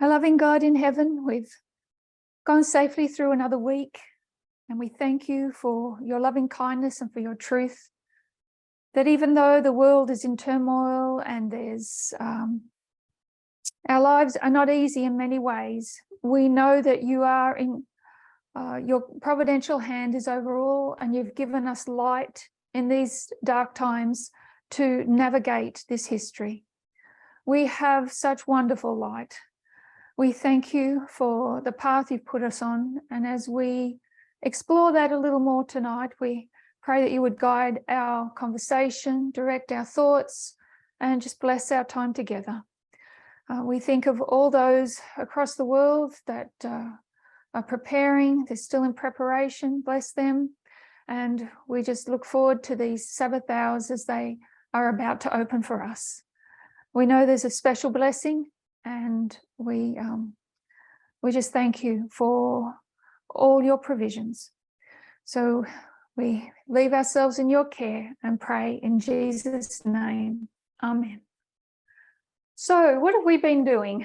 Our loving God in heaven, we've gone safely through another week, and we thank you for your loving kindness and for your truth, that even though the world is in turmoil and there's our lives are not easy in many ways, we know that you are in your providential hand is over all, and you've given us light in these dark times to navigate this history. We have such wonderful light. We thank you for the path you've put us on, and as we explore that a little more tonight, we pray that you would guide our conversation, direct our thoughts, and just bless our time together. We think of all those across the world that are preparing, they're still in preparation, bless them, and we just look forward to these Sabbath hours as they are about to open for us. We know there's a special blessing, and we just thank you for all your provisions. So we leave ourselves in your care and pray in Jesus' name. Amen. So what have we been doing?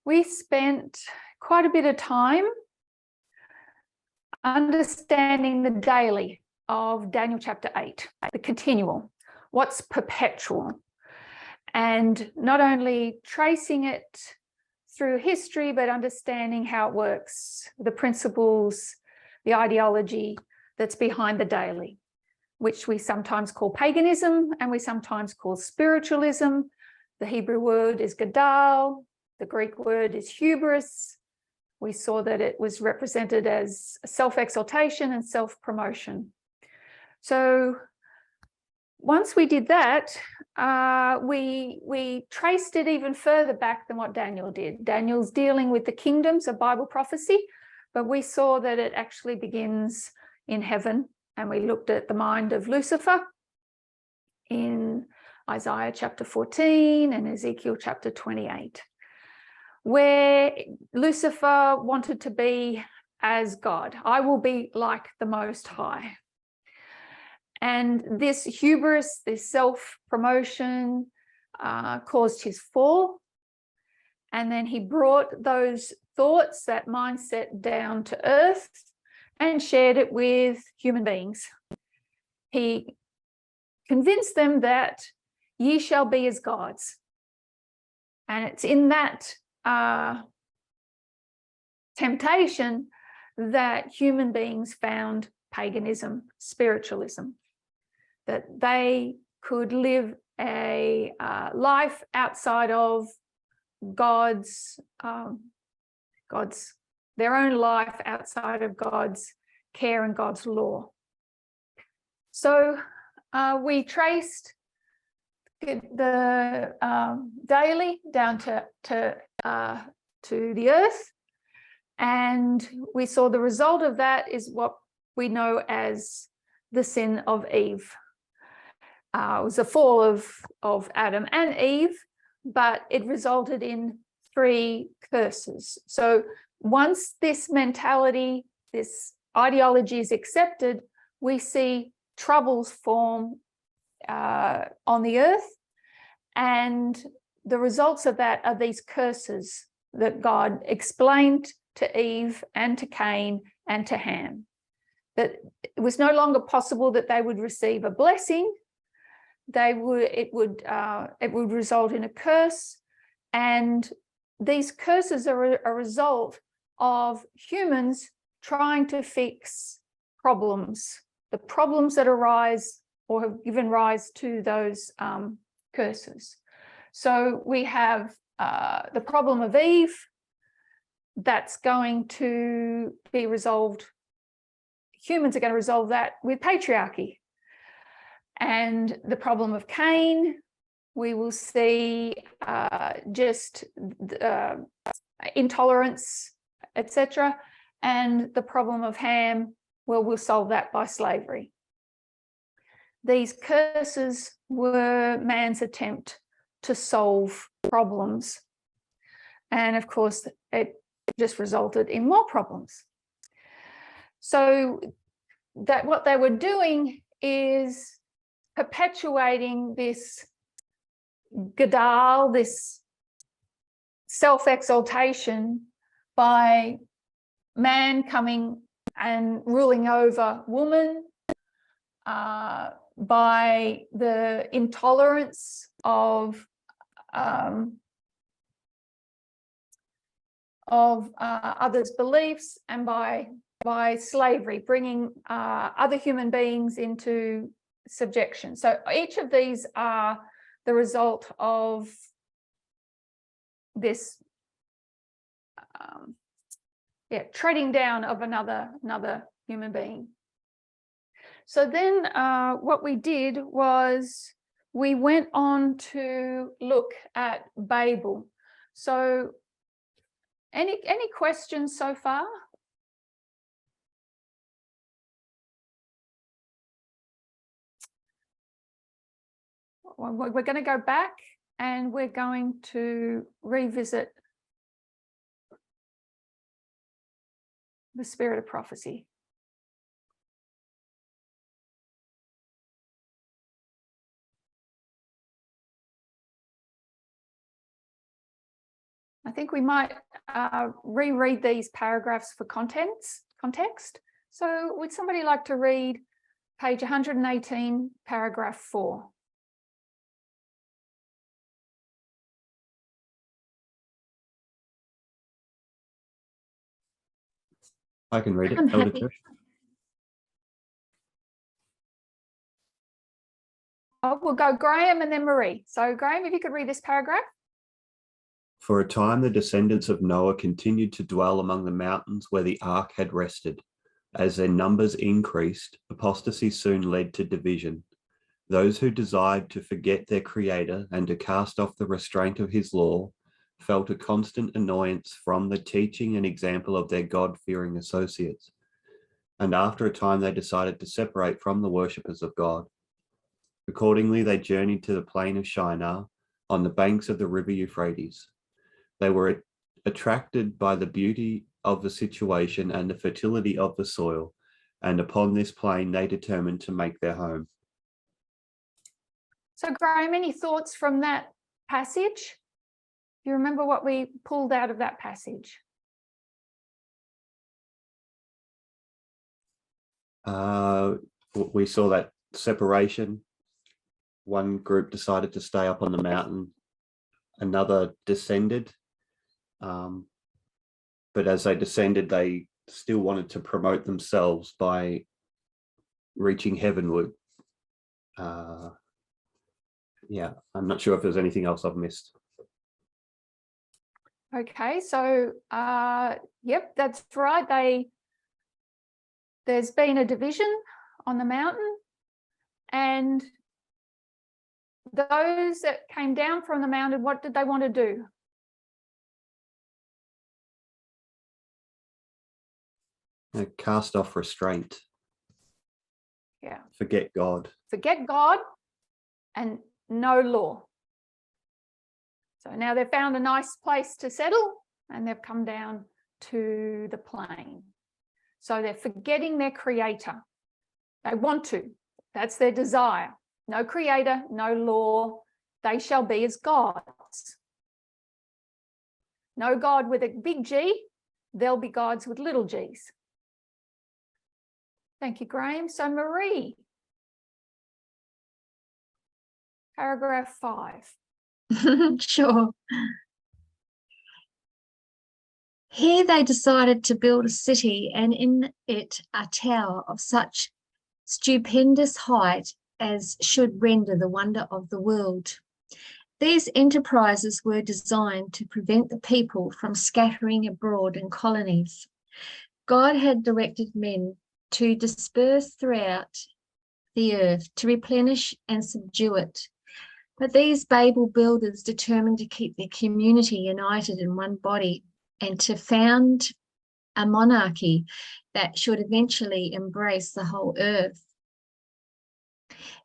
We spent quite a bit of time understanding the daily of Daniel chapter 8, the continual, what's perpetual. And not only tracing it through history, but understanding how it works, the principles, the ideology that's behind the daily, which we sometimes call paganism and we sometimes call spiritualism. The Hebrew word is gadal, the Greek word is hubris. We saw that it was represented as self-exaltation and self-promotion. So once we did that, we traced it even further back than what Daniel did. Daniel's dealing with the kingdoms of Bible prophecy, but we saw that it actually begins in heaven, and we looked at the mind of Lucifer in Isaiah chapter 14 and Ezekiel chapter 28, where Lucifer wanted to be as God. I will be like the Most High. And this hubris, this self-promotion caused his fall. And then he brought those thoughts, that mindset down to earth and shared it with human beings. He convinced them that ye shall be as gods. And it's in that temptation that human beings found paganism, spiritualism, that they could live a life outside of God's, their own life outside of God's care and God's law. So we traced the daily down to the earth, and we saw the result of that is what we know as the sin of Eve. It was a fall of Adam and Eve, but it resulted in 3 curses. So once this mentality, this ideology is accepted, we see troubles form on the earth, and the results of that are these curses that God explained to Eve and to Cain and to Ham. That it was no longer possible that they would receive a blessing. It would result in a curse, and these curses are a result of humans trying to fix problems, the problems that arise or have given rise to those curses. So we have the problem of Eve that's going to be resolved. Humans are going to resolve that with patriarchy. And the problem of Cain, we will see just intolerance, etc. And the problem of Ham, well, we'll solve that by slavery. These curses were man's attempt to solve problems. And of course, it just resulted in more problems. So that what they were doing is perpetuating this gadal, this self-exaltation by man coming and ruling over woman, by the intolerance of others' beliefs, and by slavery, bringing other human beings into subjection. So each of these are the result of this treading down of another human being. So then what we did was we went on to look at Babel. So any questions so far? We're going to go back and we're going to revisit the spirit of prophecy. I think we might reread these paragraphs for context. So would somebody like to read page 118, paragraph 4? I can read it. I'm happy. Oh, we'll go Graham and then Marie. So Graham, if you could read this paragraph. For a time, the descendants of Noah continued to dwell among the mountains where the ark had rested. As their numbers increased, apostasy soon led to division. Those who desired to forget their Creator and to cast off the restraint of his law felt a constant annoyance from the teaching and example of their God-fearing associates. And after a time, they decided to separate from the worshippers of God. Accordingly, they journeyed to the plain of Shinar on the banks of the river Euphrates. They were attracted by the beauty of the situation and the fertility of the soil, and upon this plain they determined to make their home. So Graham, any thoughts from that passage? Do you remember what we pulled out of that passage? We saw that separation. One group decided to stay up on the mountain, another descended. But as they descended, they still wanted to promote themselves by reaching heavenward. Yeah, I'm not sure if there's anything else I've missed. Okay, so yep, that's right. There's been a division on the mountain, and those that came down from the mountain, what did they want to do? Cast off restraint. Yeah. Forget God. Forget God and no law. So now they've found a nice place to settle and they've come down to the plain. So they're forgetting their Creator. They want to. That's their desire. No Creator, no law. They shall be as gods. No God with a big G. They'll be gods with little g's. Thank you, Graham. So Marie, paragraph 5. Sure. Here they decided to build a city and in it a tower of such stupendous height as should render the wonder of the world. These enterprises were designed to prevent the people from scattering abroad in colonies. God had directed men to disperse throughout the earth, to replenish and subdue it. But these Babel builders determined to keep their community united in one body and to found a monarchy that should eventually embrace the whole earth.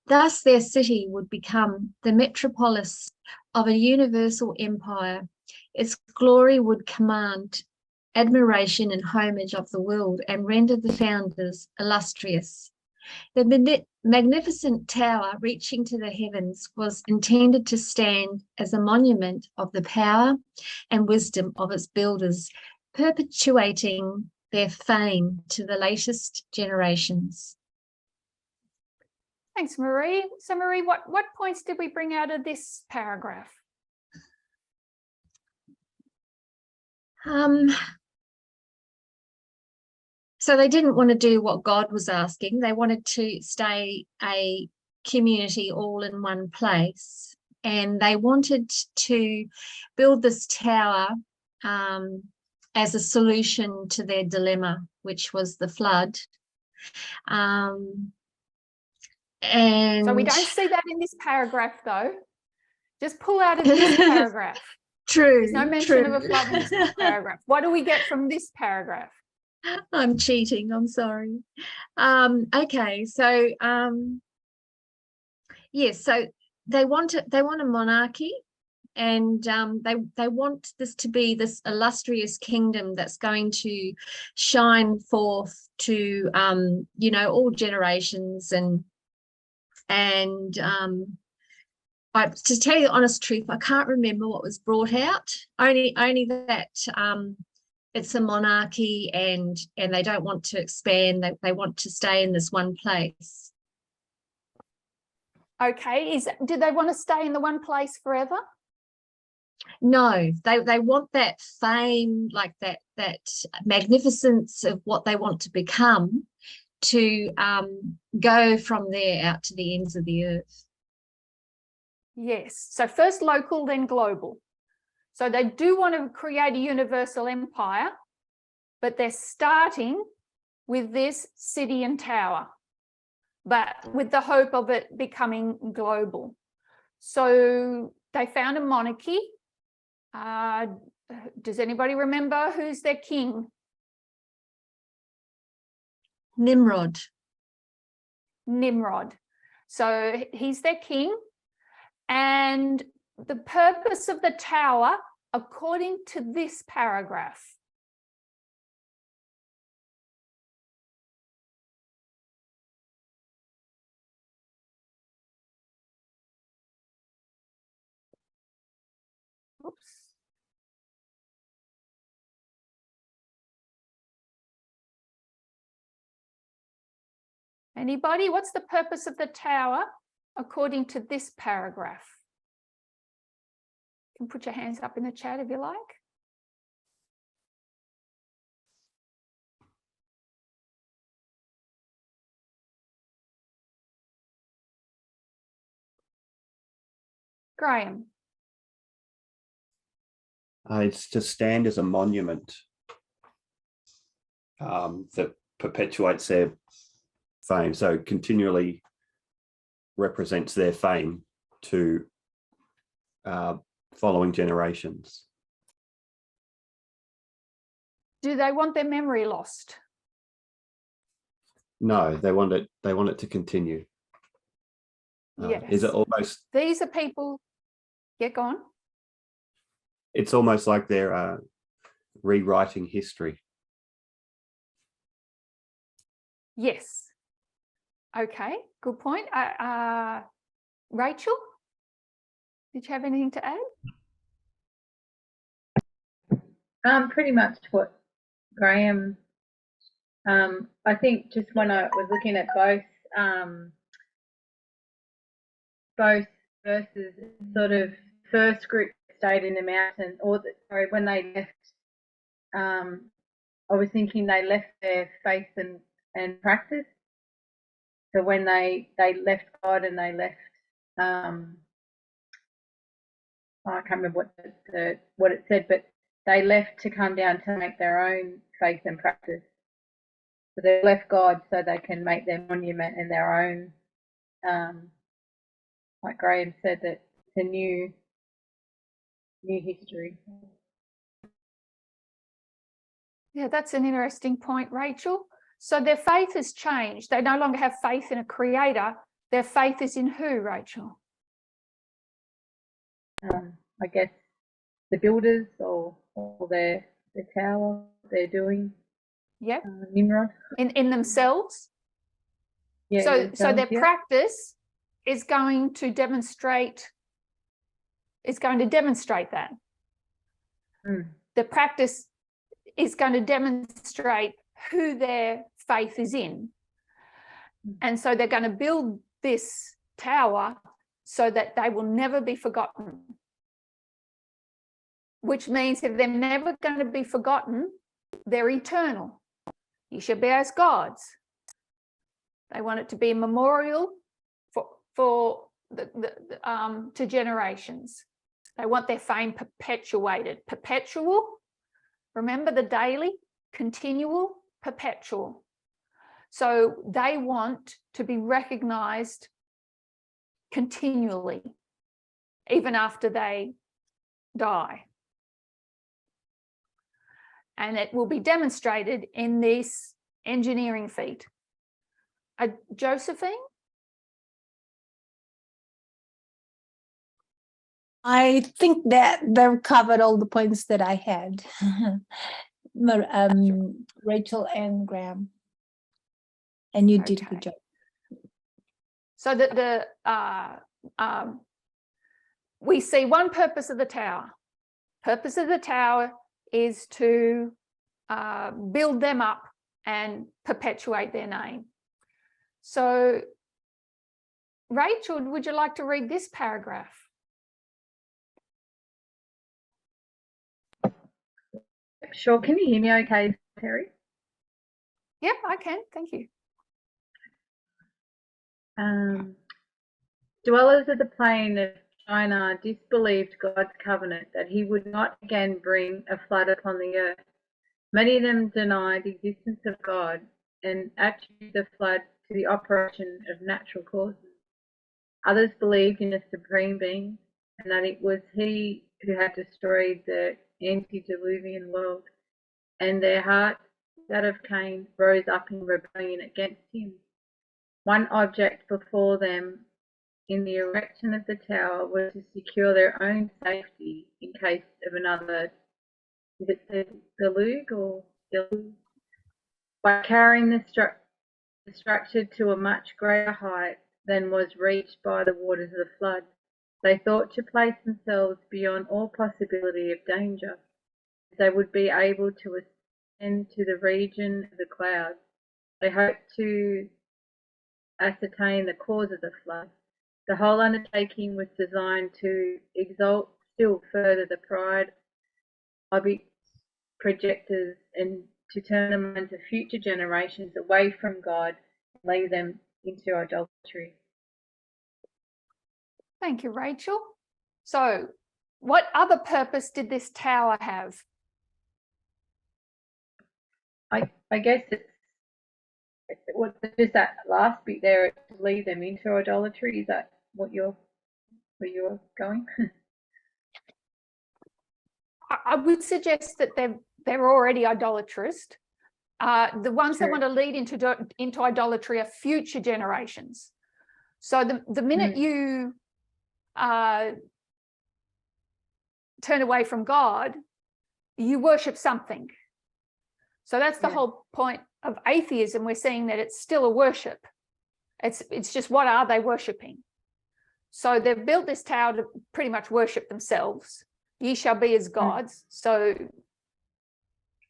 Thus, their city would become the metropolis of a universal empire. Its glory would command admiration and homage of the world and render the founders illustrious. The magnificent tower reaching to the heavens was intended to stand as a monument of the power and wisdom of its builders, perpetuating their fame to the latest generations. Thanks, Marie. So, Marie, what points did we bring out of this paragraph? So they didn't want to do what God was asking. They wanted to stay a community all in one place. And they wanted to build this tower as a solution to their dilemma, which was the flood. And so we don't see that in this paragraph, though. Just pull out of this paragraph. True. There's no mention of a flood in this paragraph. What do we get from this paragraph? I'm cheating, I'm sorry. Okay, so yes, so they want a monarchy, and they want this to be this illustrious kingdom that's going to shine forth to all generations, to tell you the honest truth, I can't remember what was brought out, only that it's a monarchy, and they don't want to expand. They want to stay in this one place. Okay, do they want to stay in the one place forever? No, they want that fame, like that magnificence of what they want to become, to go from there out to the ends of the earth. Yes, so first local, then global. So they do want to create a universal empire, but they're starting with this city and tower, but with the hope of it becoming global. So they found a monarchy. Does anybody remember who's their king? Nimrod. So he's their king. And the purpose of the tower, according to this paragraph, oops. Anybody? What's the purpose of the tower according to this paragraph? You can put your hands up in the chat if you like. Graham. It's to stand as a monument that perpetuates their fame, so continually represents their fame to following generations. Do they want their memory lost? No, they want it to continue. Yes. Is it almost? These are people. Get gone. It's almost like they're rewriting history. Yes. Okay, good point. Rachel, did you have anything to add? Pretty much what Graham. I think just when I was looking at both verses, sort of first group stayed in the mountain, when they left. I was thinking they left their faith and practice. So when they left God and they left, I can't remember what it said, but they left to come down to make their own faith and practice. So they left God so they can make their monument and their own, like Graham said, that it's a new history. Yeah, that's an interesting point, Rachel. So their faith has changed. They no longer have faith in a creator. Their faith is in who, Rachel? I guess the builders or the tower they're doing. Yep. Nimrod. In themselves? Yeah, So yeah, their yeah. practice is going to demonstrate that. Mm. The practice is going to demonstrate who their faith is in. And so they're going to build this tower so that they will never be forgotten. Which means if they're never going to be forgotten, they're eternal. You shall be as gods. They want it to be a memorial for to generations. They want their fame perpetuated. Perpetual, remember the daily, continual, perpetual. So they want to be recognized continually, even after they die. And it will be demonstrated in this engineering feat. Josephine? I think that they've covered all the points that I had. Rachel and Graham. And you did a good job. So that we see one purpose of the tower. Purpose of the tower is to build them up and perpetuate their name. So, Rachel, would you like to read this paragraph? Sure. Can you hear me okay, Terry? Yep, I can. Thank you. Dwellers of the plain of Shinar disbelieved God's covenant that he would not again bring a flood upon the earth. Many of them denied the existence of God and attributed the flood to the operation of natural causes. Others believed in a supreme being and that it was he who had destroyed the antediluvian world, and their hearts, that of Cain, rose up in rebellion against him. One object before them in the erection of the tower was to secure their own safety in case of another, is it the deluge or deluge? By carrying the structure to a much greater height than was reached by the waters of the flood, they thought to place themselves beyond all possibility of danger. They would be able to ascend to the region of the clouds. They hoped to ascertain the cause of the flood. The whole undertaking was designed to exalt still further the pride of its projectors and to turn the minds of future generations away from God and lead them into idolatry. Thank you, Rachel. So, what other purpose did this tower have? I guess it's just that last bit there, to lead them into idolatry. Is that where you're going? I would suggest that they're already idolatrous. The ones that want to lead into idolatry are future generations. So the minute you turn away from God, you worship something. So that's the whole point of atheism. We're seeing that it's still a worship. It's just, what are they worshiping? So they've built this tower to pretty much worship themselves. Ye shall be as gods. So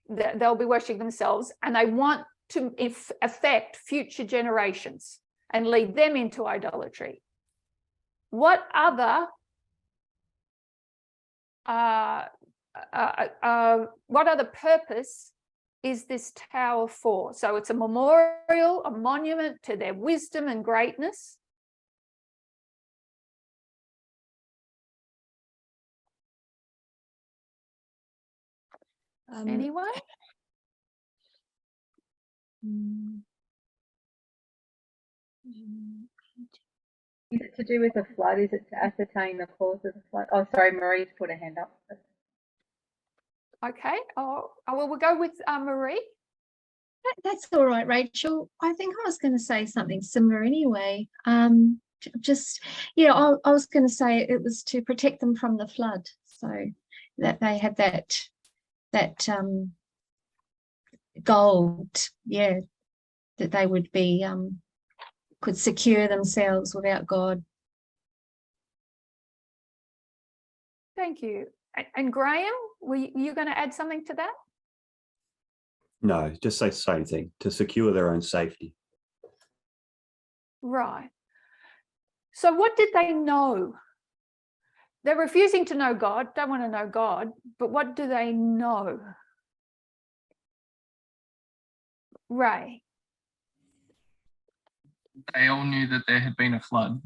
they'll be worshiping themselves, and they want to affect future generations and lead them into idolatry. What other purpose is this tower for? So it's a memorial, a monument to their wisdom and greatness. Anyone? Is it to do with the flood? Is it to ascertain the cause of the flood? Oh, sorry, Marie's put her hand up. Okay. Well, we'll go with Marie. That's all right, Rachel. I think I was going to say something similar anyway. Just, I was going to say it was to protect them from the flood, so that they had that goal, that they would be could secure themselves without God. Thank you. And Graham, were you going to add something to that? No, just say the same thing, to secure their own safety. Right. So what did they know? They're refusing to know God, don't want to know God, but what do they know? Ray. They all knew that there had been a flood.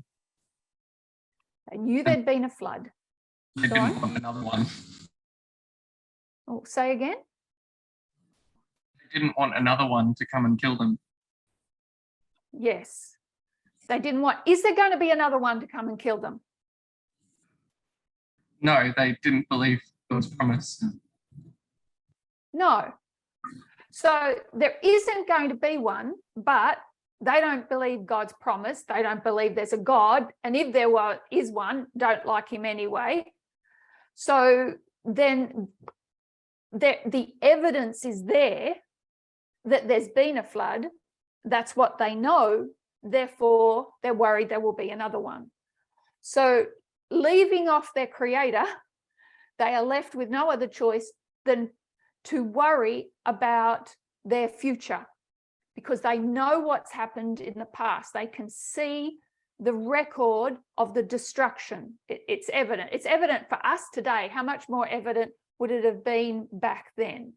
They knew there'd been a flood. They Sorry? didn't want another one. Oh, say again? They didn't want another one to come and kill them. Yes. They didn't want, is there going to be another one to come and kill them? No, they didn't believe God's promise. No. So there isn't going to be one, but they don't believe God's promise. They don't believe there's a God. And if there is one, don't like him anyway. So then the evidence is there that there's been a flood. That's what they know. Therefore, they're worried there will be another one. So leaving off their creator, they are left with no other choice than to worry about their future, because they know what's happened in the past. They can see the record of the destruction. It's evident. It's evident for us today. How much more evident would it have been back then?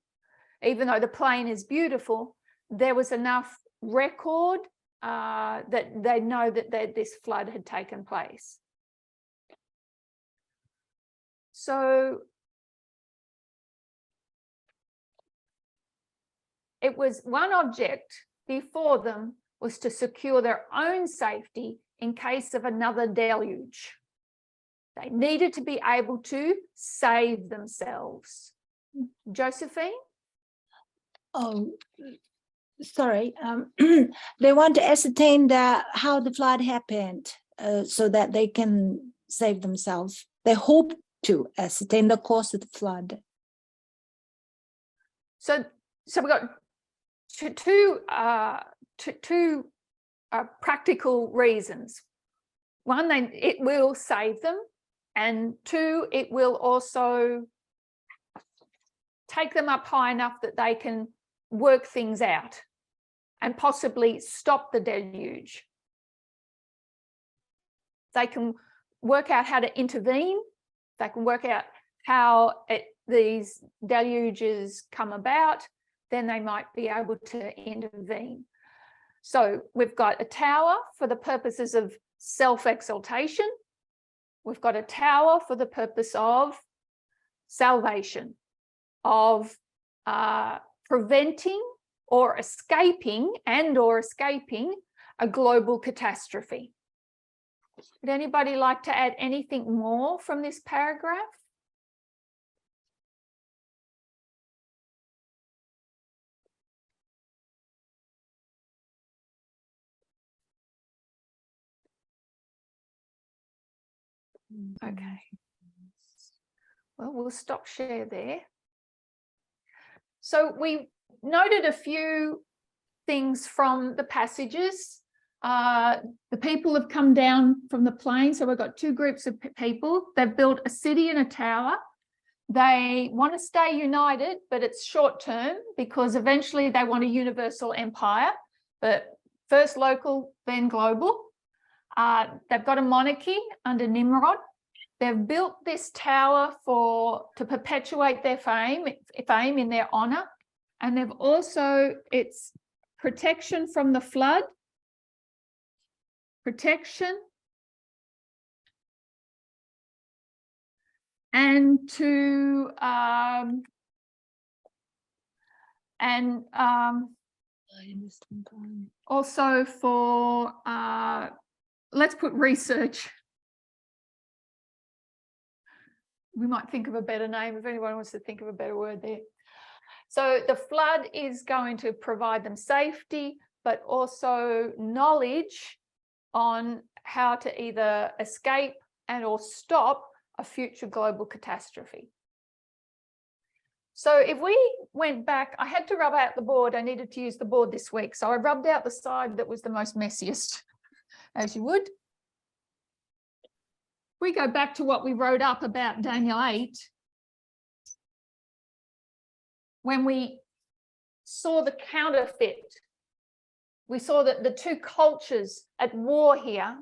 Even though the plain is beautiful, there was enough record that they know that this flood had taken place. So it was one object before them was to secure their own safety in case of another deluge. They needed to be able to save themselves. Josephine? Oh, sorry. They want to ascertain how the flood happened so that they can save themselves. They hope to ascertain the cause of the flood. So we've got two practical reasons. One, it will save them, and two, it will also take them up high enough that they can work things out and possibly stop the deluge. They can work out how to intervene. They can work out how these deluges come about. Then they might be able to intervene. So we've got a tower for the purposes of self-exaltation. We've got a tower for the purpose of salvation, of preventing or escaping a global catastrophe. Would anybody like to add anything more from this paragraph? Okay. Well, we'll stop share there. So we noted a few things from the passages. The people have come down from the plain. So we've got two groups of people. They've built a city and a tower. They want to stay united, but it's short term because eventually they want a universal empire, but first local, then global. They've got a monarchy under Nimrod. They've built this tower to perpetuate their fame in their honor. And they've also, it's protection from the flood, protection, and also for, let's put research. We might think of a better name if anyone wants to think of a better word there. So the flood is going to provide them safety, but also knowledge on how to either escape and or stop a future global catastrophe. So if we went back, I had to rub out the board. I needed to use the board this week. So I rubbed out the side that was the most messiest. as you would. We go back to what we wrote up about Daniel 8. When we saw the counterfeit, we saw that the two cultures at war here,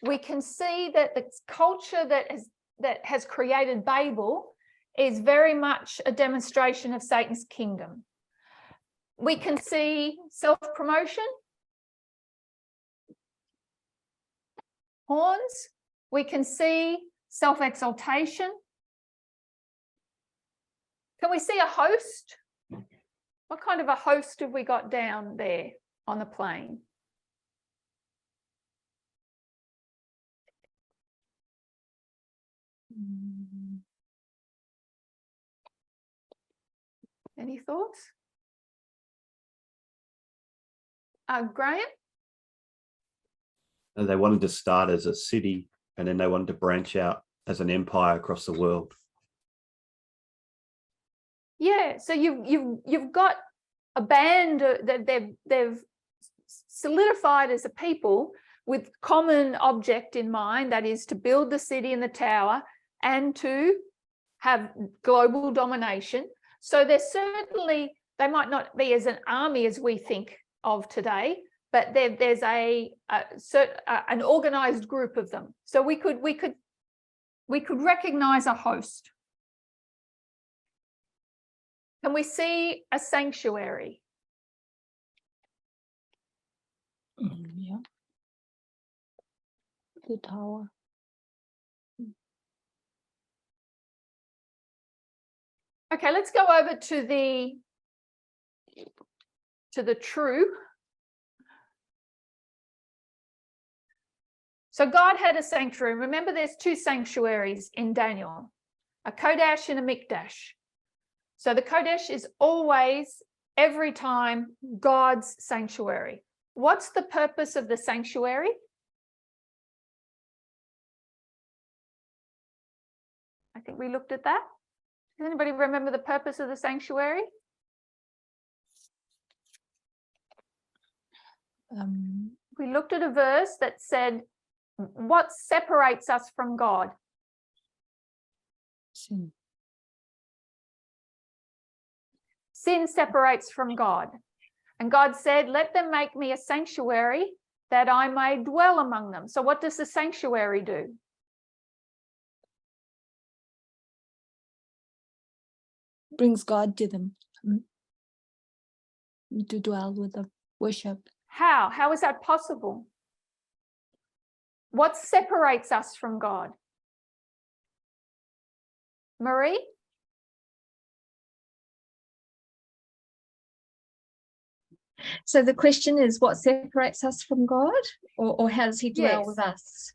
we can see that the culture that has created Babel is very much a demonstration of Satan's kingdom. We can see self-promotion, horns. We can see self-exaltation. Can we see a host? What kind of a host have we got down there on the plain? Any thoughts? Graham? And they wanted to start as a city, and then they wanted to branch out as an empire across the world. Yeah, so you've got a band that they've solidified as a people with common object in mind, that is to build the city and the tower and to have global domination. So they might not be as an army as we think of today, but there's an organized group of them. So we could recognize a host. Can we see a sanctuary? Yeah. The tower. Okay, let's go over to the true. So God had a sanctuary. Remember, there's two sanctuaries in Daniel, a Kodesh and a Mikdash. So the Kodesh is always, every time, God's sanctuary. What's the purpose of the sanctuary? I think we looked at that. Does anybody remember the purpose of the sanctuary? We looked at a verse that said, what separates us from God? Sin. Sin separates from God. And God said, let them make me a sanctuary that I may dwell among them. So what does the sanctuary do? Brings God to them. To dwell with them, worship. How? How is that possible? What separates us from God? Marie? So the question is, what separates us from God, or how does he dwell Yes. with us?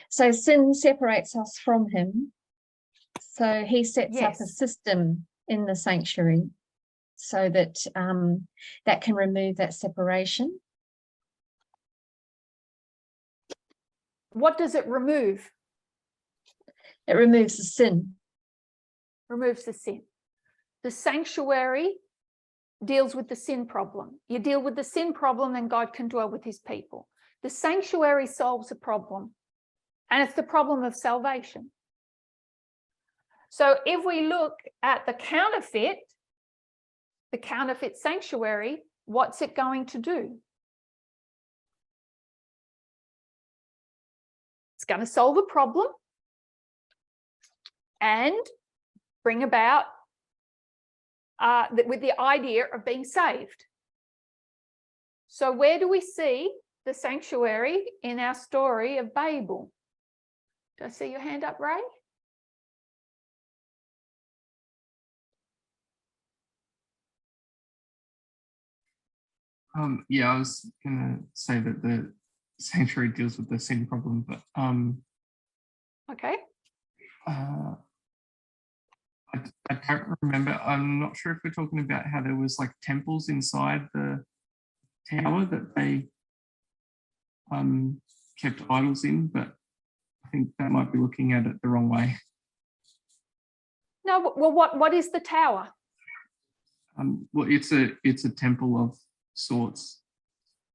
So sin separates us from him. So he sets up a system in the sanctuary so that that can remove that separation. What does it remove? It removes the sin. Removes the sin. The sanctuary deals with the sin problem. You deal with the sin problem, and God can dwell with his people. The sanctuary solves a problem, and it's the problem of salvation. So if we look at the counterfeit sanctuary, what's it going to do? It's going to solve a problem and bring about with the idea of being saved. So where do we see the sanctuary in our story of Babel? Do I see your hand up, Ray? Yeah, I was gonna say that the sanctuary deals with the sin problem, but okay. I don't remember. I'm not sure if we're talking about how there was like temples inside the tower that they kept idols in, but I think that might be looking at it the wrong way. No, well, what is the tower? Well, it's a temple of sorts,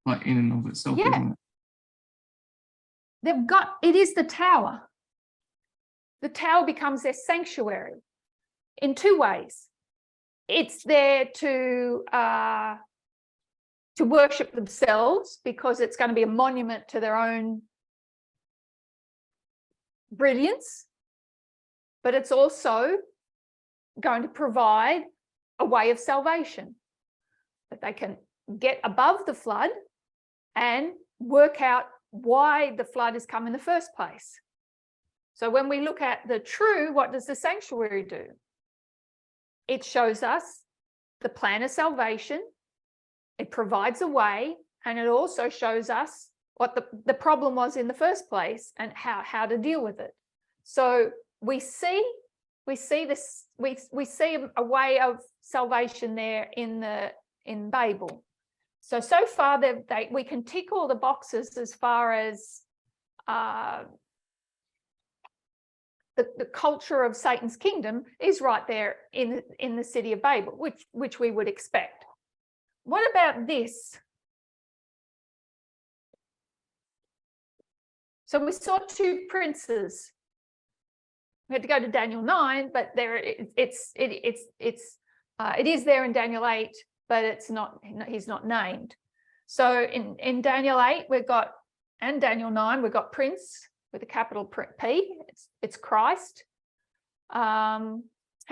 like in and of itself, Yeah. isn't it? It is the tower. The tower becomes their sanctuary in two ways. It's there to worship themselves, because it's going to be a monument to their own brilliance, but it's also going to provide a way of salvation, that they can get above the flood and work out why the flood has come in the first place. So when we look at the true, what does the sanctuary do? It shows us the plan of salvation. It provides a way, and it also shows us what the problem was in the first place and how to deal with it. So we see a way of salvation there in Babel. So far we can tick all the boxes as far as the culture of Satan's kingdom is right there in the city of Babel, which we would expect. What about this? So we saw two princes. We had to go to Daniel 9, but it is there in Daniel 8, but he's not named. So in Daniel 8 and Daniel 9 we've got prince with a capital P. It's Christ. How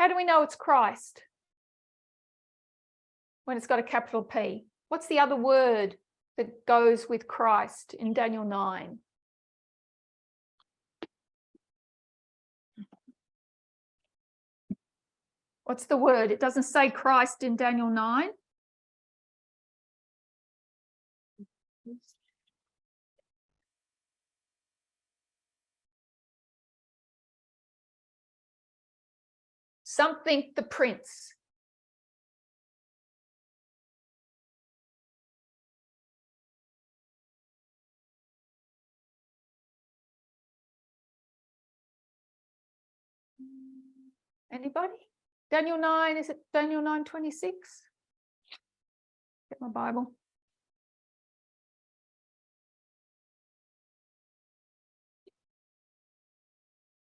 do we know it's Christ when it's got a capital P? What's the other word that goes with Christ in Daniel 9? What's the word? It doesn't say Christ in Daniel 9. Something the prince. Anybody? Daniel 9, is it Daniel 9:26? Get my Bible.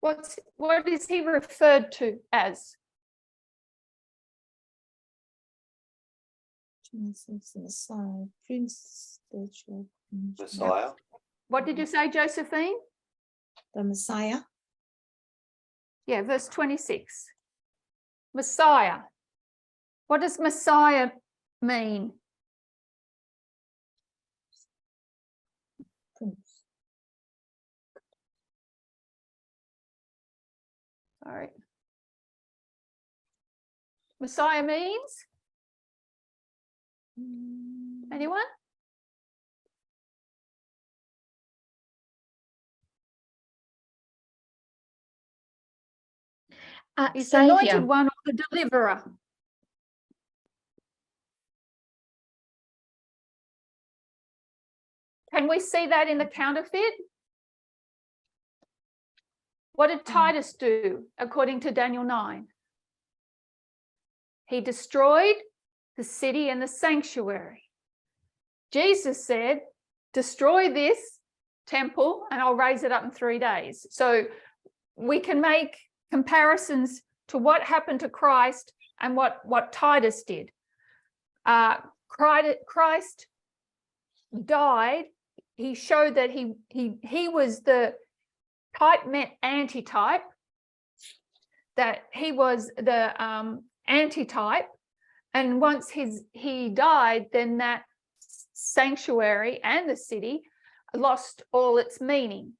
What is he referred to as? Messiah. What did you say, Josephine? The Messiah. Yeah, verse 26. Messiah. What does Messiah mean? Prince. Sorry. Messiah means? Anyone? He's the anointed one, or the deliverer. Can we see that in the counterfeit? What did Titus do according to Daniel 9? He destroyed the city and the sanctuary. Jesus said, destroy this temple and I'll raise it up in 3 days. So we can make comparisons to what happened to Christ and what Titus did. Christ died. He showed that he was the type meant antitype, that he was the antitype, and once he died, then that sanctuary and the city lost all its meaning.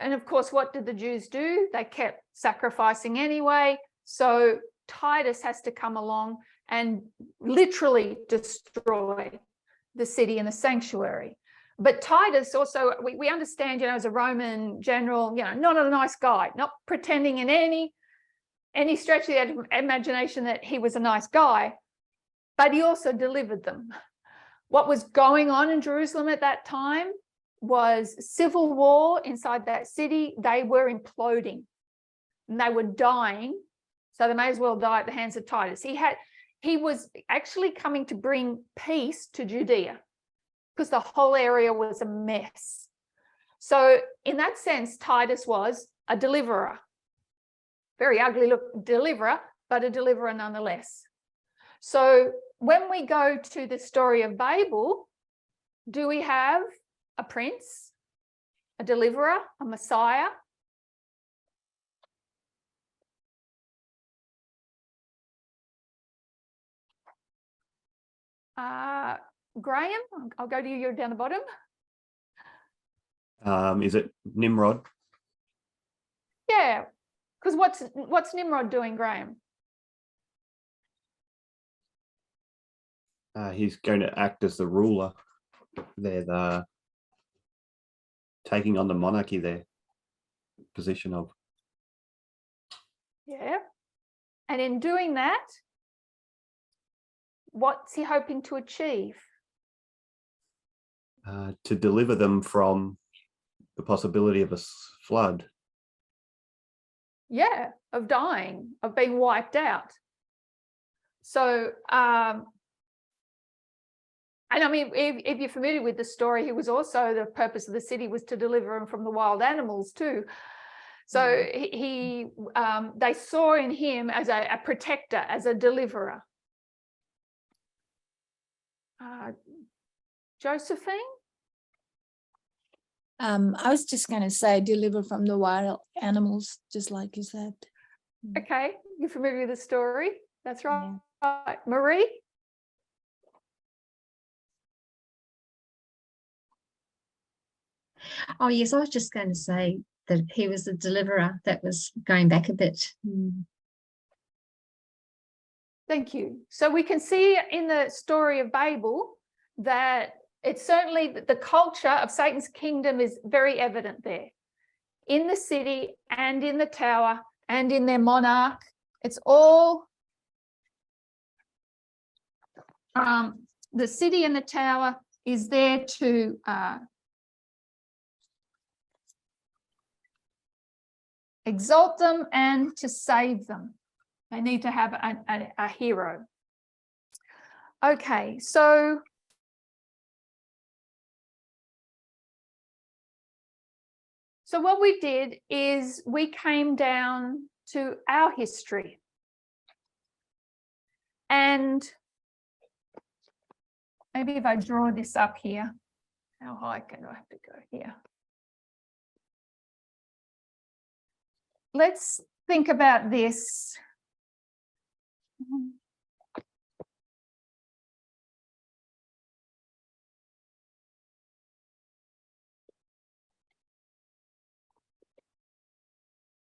And of course, what did the Jews do? They kept sacrificing anyway. So Titus has to come along and literally destroy the city and the sanctuary. But Titus also, we understand, as a Roman general, not a nice guy, not pretending in any stretch of the imagination that he was a nice guy, but he also delivered them. What was going on in Jerusalem at that time was civil war inside that city. They were imploding and they were dying. So they may as well die at the hands of Titus. he was actually coming to bring peace to Judea because the whole area was a mess. So in that sense, Titus was a deliverer. Very ugly look deliverer, but a deliverer nonetheless. So when we go to the story of Babel, do we have a prince, a deliverer, a Messiah? Graham, I'll go to you, you're down the bottom. Is it Nimrod? Yeah, because what's Nimrod doing, Graham? He's going to act as the ruler. They're taking on the monarchy there, position of. Yeah. And in doing that, what's he hoping to achieve? To deliver them from the possibility of a flood. Yeah, of dying, of being wiped out. So, and I mean, if you're familiar with the story, he was also, the purpose of the city was to deliver him from the wild animals too. So they saw in him as a protector, as a deliverer. Josephine? I was just going to say deliver from the wild animals, just like you said. Okay, you're familiar with the story. That's right. Yeah. Marie? Oh, yes, I was just going to say that he was the deliverer. That was going back a bit. Thank you. So we can see in the story of Babel that it's certainly the culture of Satan's kingdom is very evident there. In the city and in the tower and in their monarch. It's all the city and the tower is there to exalt them and to save them. They need to have a hero. Okay, so what we did is we came down to our history. And maybe if I draw this up here, how high can I have to go here? Let's think about this.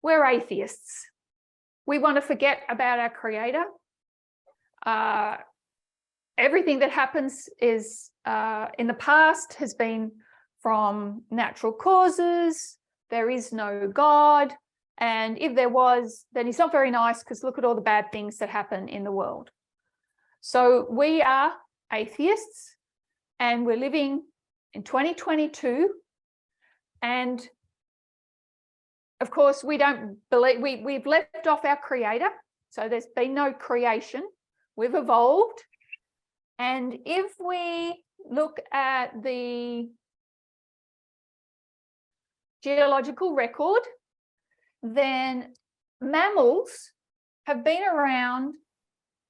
We're atheists. We want to forget about our creator. Everything that happens is in the past has been from natural causes. There is no God. And if there was, then he's not very nice because look at all the bad things that happen in the world. So we are atheists and we're living in 2022. And of course, we don't believe, we've left off our creator. So there's been no creation. We've evolved. And if we look at the geological record, then mammals have been around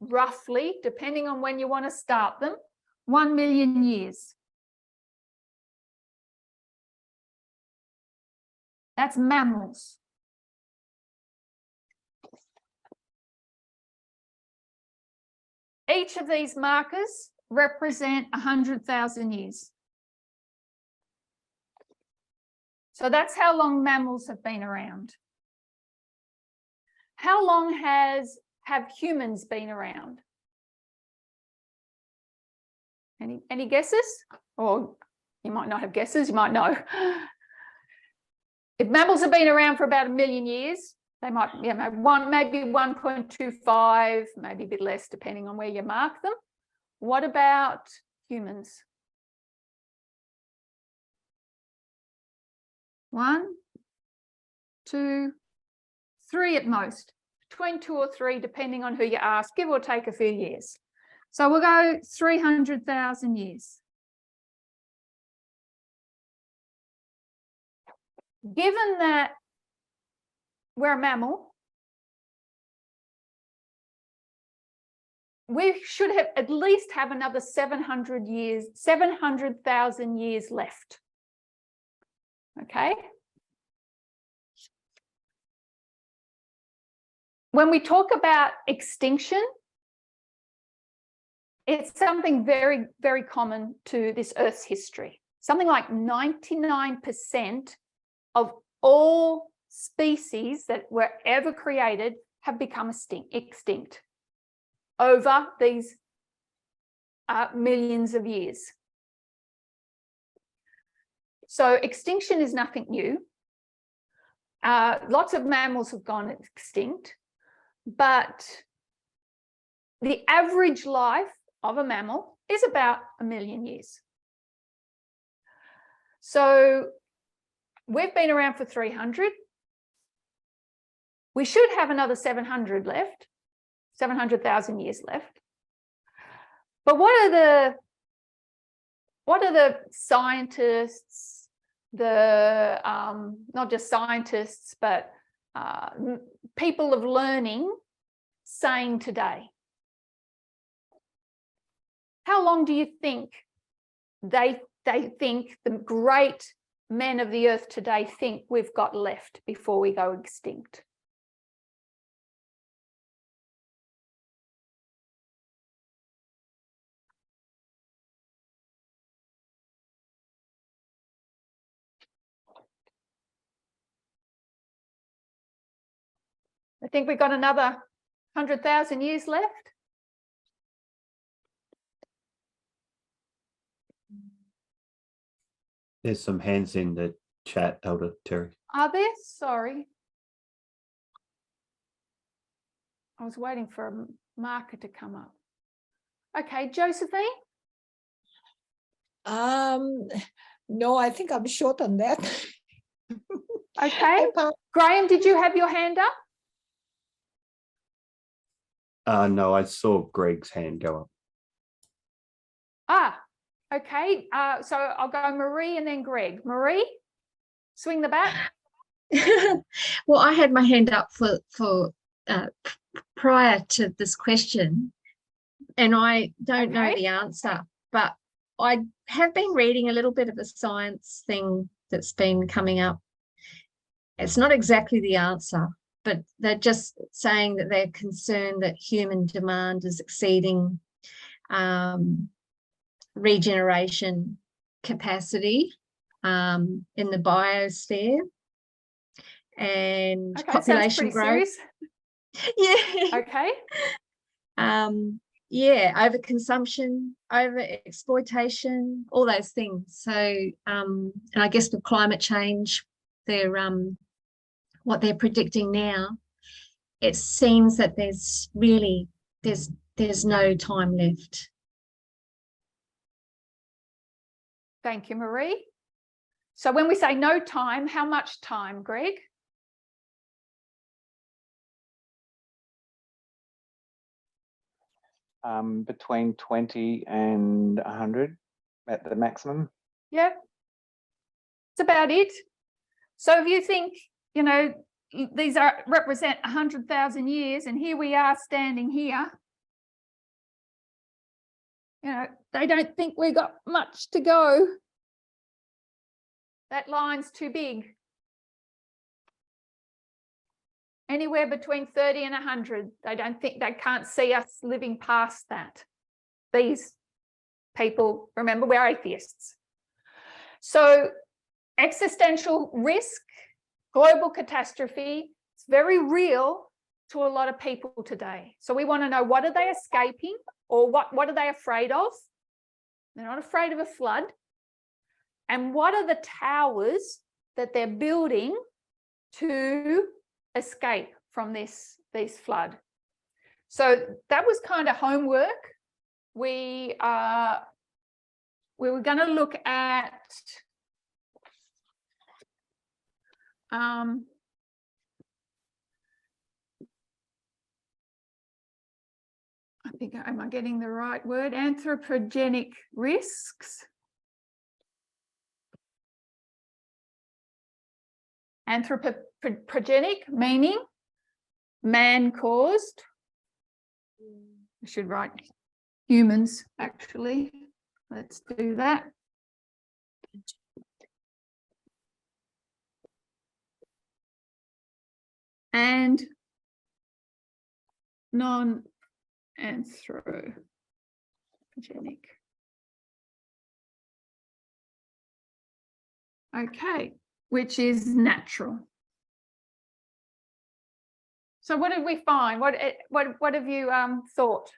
roughly, depending on when you want to start them, 1 million years. That's mammals. Each of these markers represent 100,000 years. So that's how long mammals have been around. How long have humans been around? Any guesses? Or you might not have guesses, you might know. If mammals have been around for about 1 million years, they might, maybe 1.25, maybe a bit less, depending on where you mark them. What about humans? 1, 2, 3 at most. between 2 or 3, depending on who you ask, give or take a few years. So we'll go 300,000 years. Given that we're a mammal, we should have at least have another 700,000 years left. Okay. When we talk about extinction, it's something very, very common to this Earth's history. Something like 99% of all species that were ever created have become extinct over these millions of years. So extinction is nothing new. Lots of mammals have gone extinct, but the average life of a mammal is about 1 million years. So we've been around for 300. We should have another 700,000 years left. But what are the scientists, not just scientists, but people of learning saying today? How long do you think they think, the great men of the earth today think we've got left before we go extinct? I think we've got another 100,000 years left. There's some hands in the chat, Elder Terrie. Are there? Sorry. I was waiting for a marker to come up. Okay, Josephine? No, I think I'm short on that. Okay. Graham, did you have your hand up? No, I saw Greg's hand go up. Ah, okay. So I'll go Marie and then Greg. Marie, swing the bat. Well, I had my hand up for prior to this question, and I don't know the answer, but I have been reading a little bit of a science thing that's been coming up. It's not exactly the answer, but they're just saying that they're concerned that human demand is exceeding regeneration capacity in the biosphere, and population growth. Yeah. Okay. Yeah, overconsumption, over exploitation, all those things. So, and I guess with climate change, they're what they're predicting now, it seems that there's no time left. Thank you, Marie. So when we say no time, how much time, Greg? Between 20 and 100 at the maximum. Yeah, it's about it. So if you think, you know, these represent 100,000 years, and here we are standing here, you know, they don't think we got much to go. That line's too big. Anywhere between 30 and 100, they don't think, they can't see us living past that. These people, remember, we're atheists. So existential risk, global catastrophe, it's very real to a lot of people today. So we want to know, what are they escaping, or what are they afraid of? They're not afraid of a flood. And what are the towers that they're building to escape from this flood? So that was kind of homework. We were going to look at think, am I getting the right word? Anthropogenic risks. Anthropogenic, meaning man-caused. I should write humans, actually. Let's do that. And non-anthropogenic. Okay, which is natural. So what did we find? What have you thought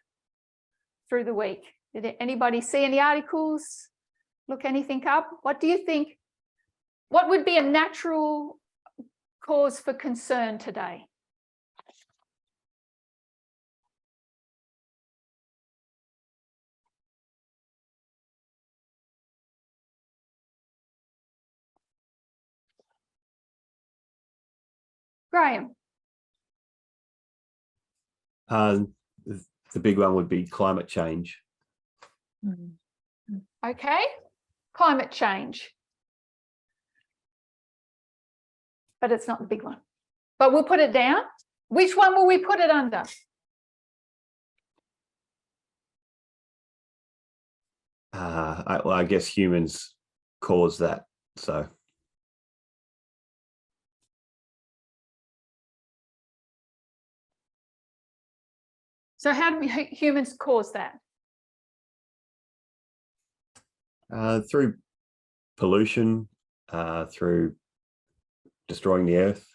through the week? Did anybody see any articles? Look anything up? What do you think? What would be a natural cause for concern today? Graham? The big one would be climate change. Okay, climate change. But it's not the big one. But we'll put it down. Which one will we put it under? I guess humans cause that. So how do humans cause that? through pollution, through destroying the earth.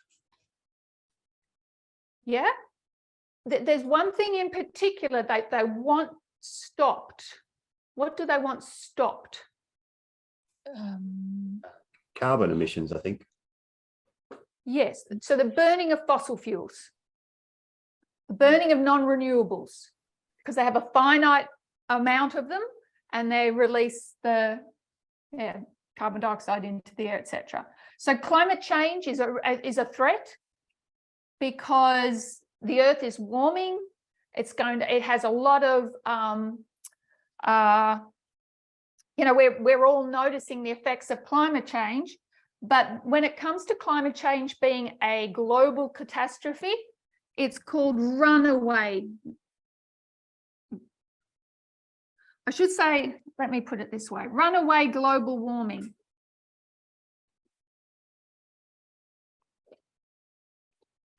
Yeah. There's one thing in particular that they want stopped. What do they want stopped? Carbon emissions, I think. Yes. So the burning of fossil fuels, the burning of non-renewables, because they have a finite amount of them and they release the carbon dioxide into the air, etc. So climate change is a threat because the earth is warming. It has a lot of we're all noticing the effects of climate change, but when it comes to climate change being a global catastrophe, it's called runaway. I should say, let me put it this way, runaway global warming.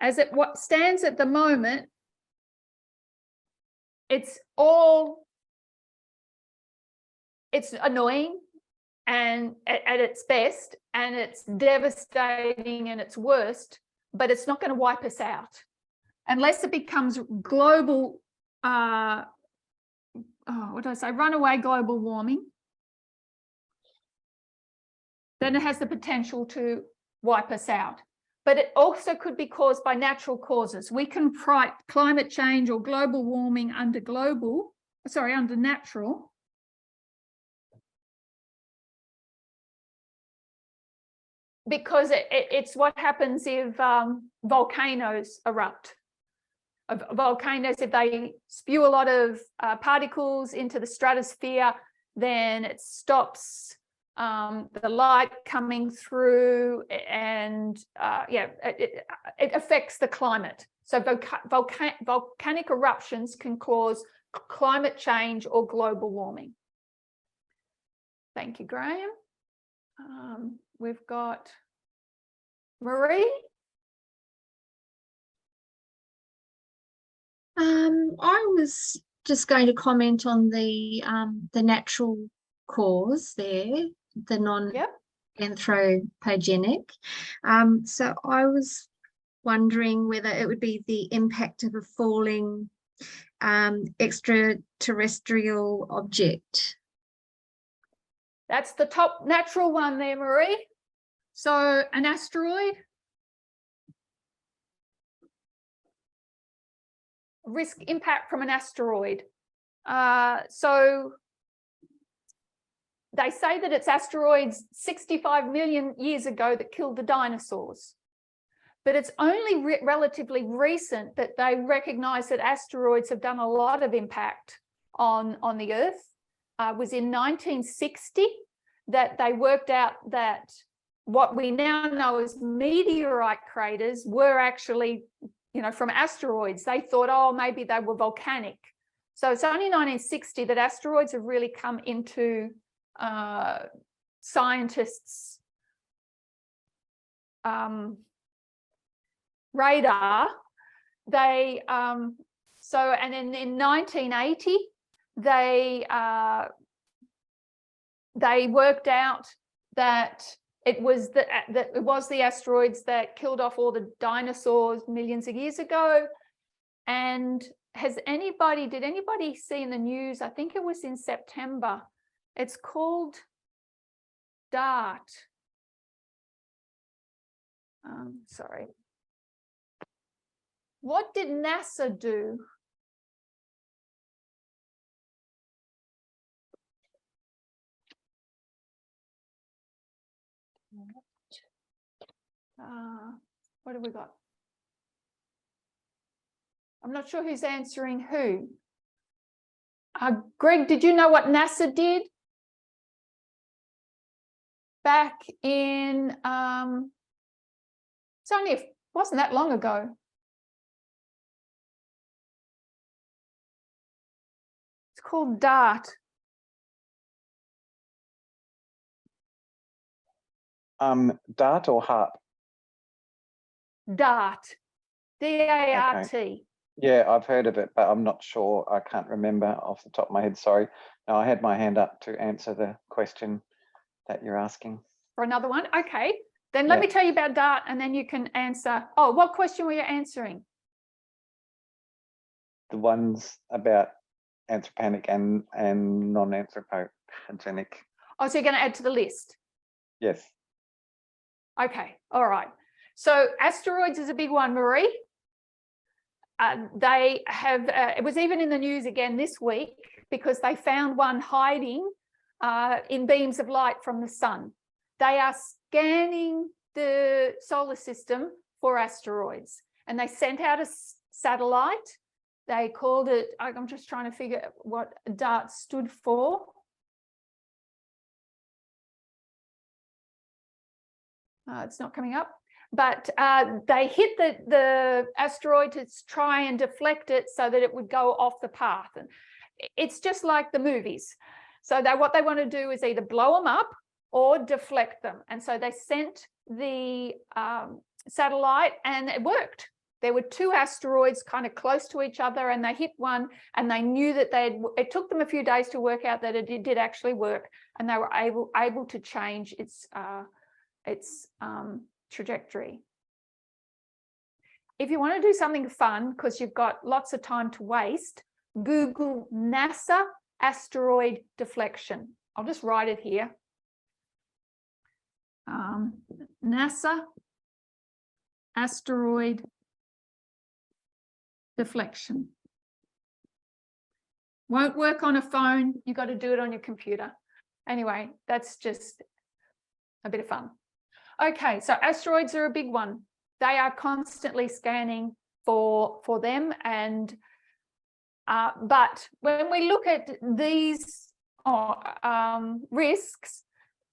As it what stands at the moment, it's annoying and at its best, and it's devastating and its worst, but it's not going to wipe us out unless it becomes global, runaway global warming. Then it has the potential to wipe us out. But it also could be caused by natural causes. We can write climate change or global warming under natural. Because it's what happens if volcanoes erupt. Volcanoes, if they spew a lot of particles into the stratosphere, then it stops the light coming through, and it affects the climate. So volcanic eruptions can cause climate change or global warming. Thank you, Graham. We've got Marie. I was just going to comment on the natural cause there, the non-anthropogenic. So I was wondering whether it would be the impact of a falling extraterrestrial object. That's the top natural one there, Marie. So an asteroid. Risk impact from an asteroid. So they say that it's asteroids 65 million years ago that killed the dinosaurs. but it's only relatively recent that they recognize that asteroids have done a lot of impact on the Earth. Was in 1960 that they worked out that what we now know as meteorite craters were actually, you know, from asteroids. They thought, oh, maybe they were volcanic. So it's only 1960 that asteroids have really come into scientists' radar. They and then in 1980 they worked out that it was the asteroids that killed off all the dinosaurs millions of years ago. And did anybody see in the news? I think it was in September. It's called DART. Sorry. What did NASA do? What have we got? I'm not sure who's answering who. Greg, did you know what NASA did back in, wasn't that long ago. It's called DART. Dart or HART? DART. D-A-R-T. Okay. Yeah, I've heard of it, but I'm not sure. I can't remember off the top of my head. Sorry. No, I had my hand up to answer the question that you're asking. For another one? Okay. Then let me tell you about DART and then you can answer. Oh, what question were you answering? The ones about anthropogenic and non-anthropogenic. Oh, so you're going to add to the list? Yes. Okay. All right. So asteroids is a big one, Marie. They have, it was even in the news again this week because they found one hiding in beams of light from the sun. They are scanning the solar system for asteroids and they sent out a satellite. They called it, I'm just trying to figure out what DART stood for. It's not coming up. But they hit the asteroid to try and deflect it so that it would go off the path. And it's just like the movies. So what they want to do is either blow them up or deflect them. And so they sent the satellite and it worked. There were two asteroids kind of close to each other and they hit one and they knew that it took them a few days to work out that it did actually work. And they were able to change its trajectory. If you want to do something fun, because you've got lots of time to waste, Google NASA asteroid deflection. I'll just write it here. NASA asteroid deflection. Won't work on a phone. You've got to do it on your computer. Anyway, that's just a bit of fun. Okay, so asteroids are a big one. They are constantly scanning for them, and but when we look at these risks,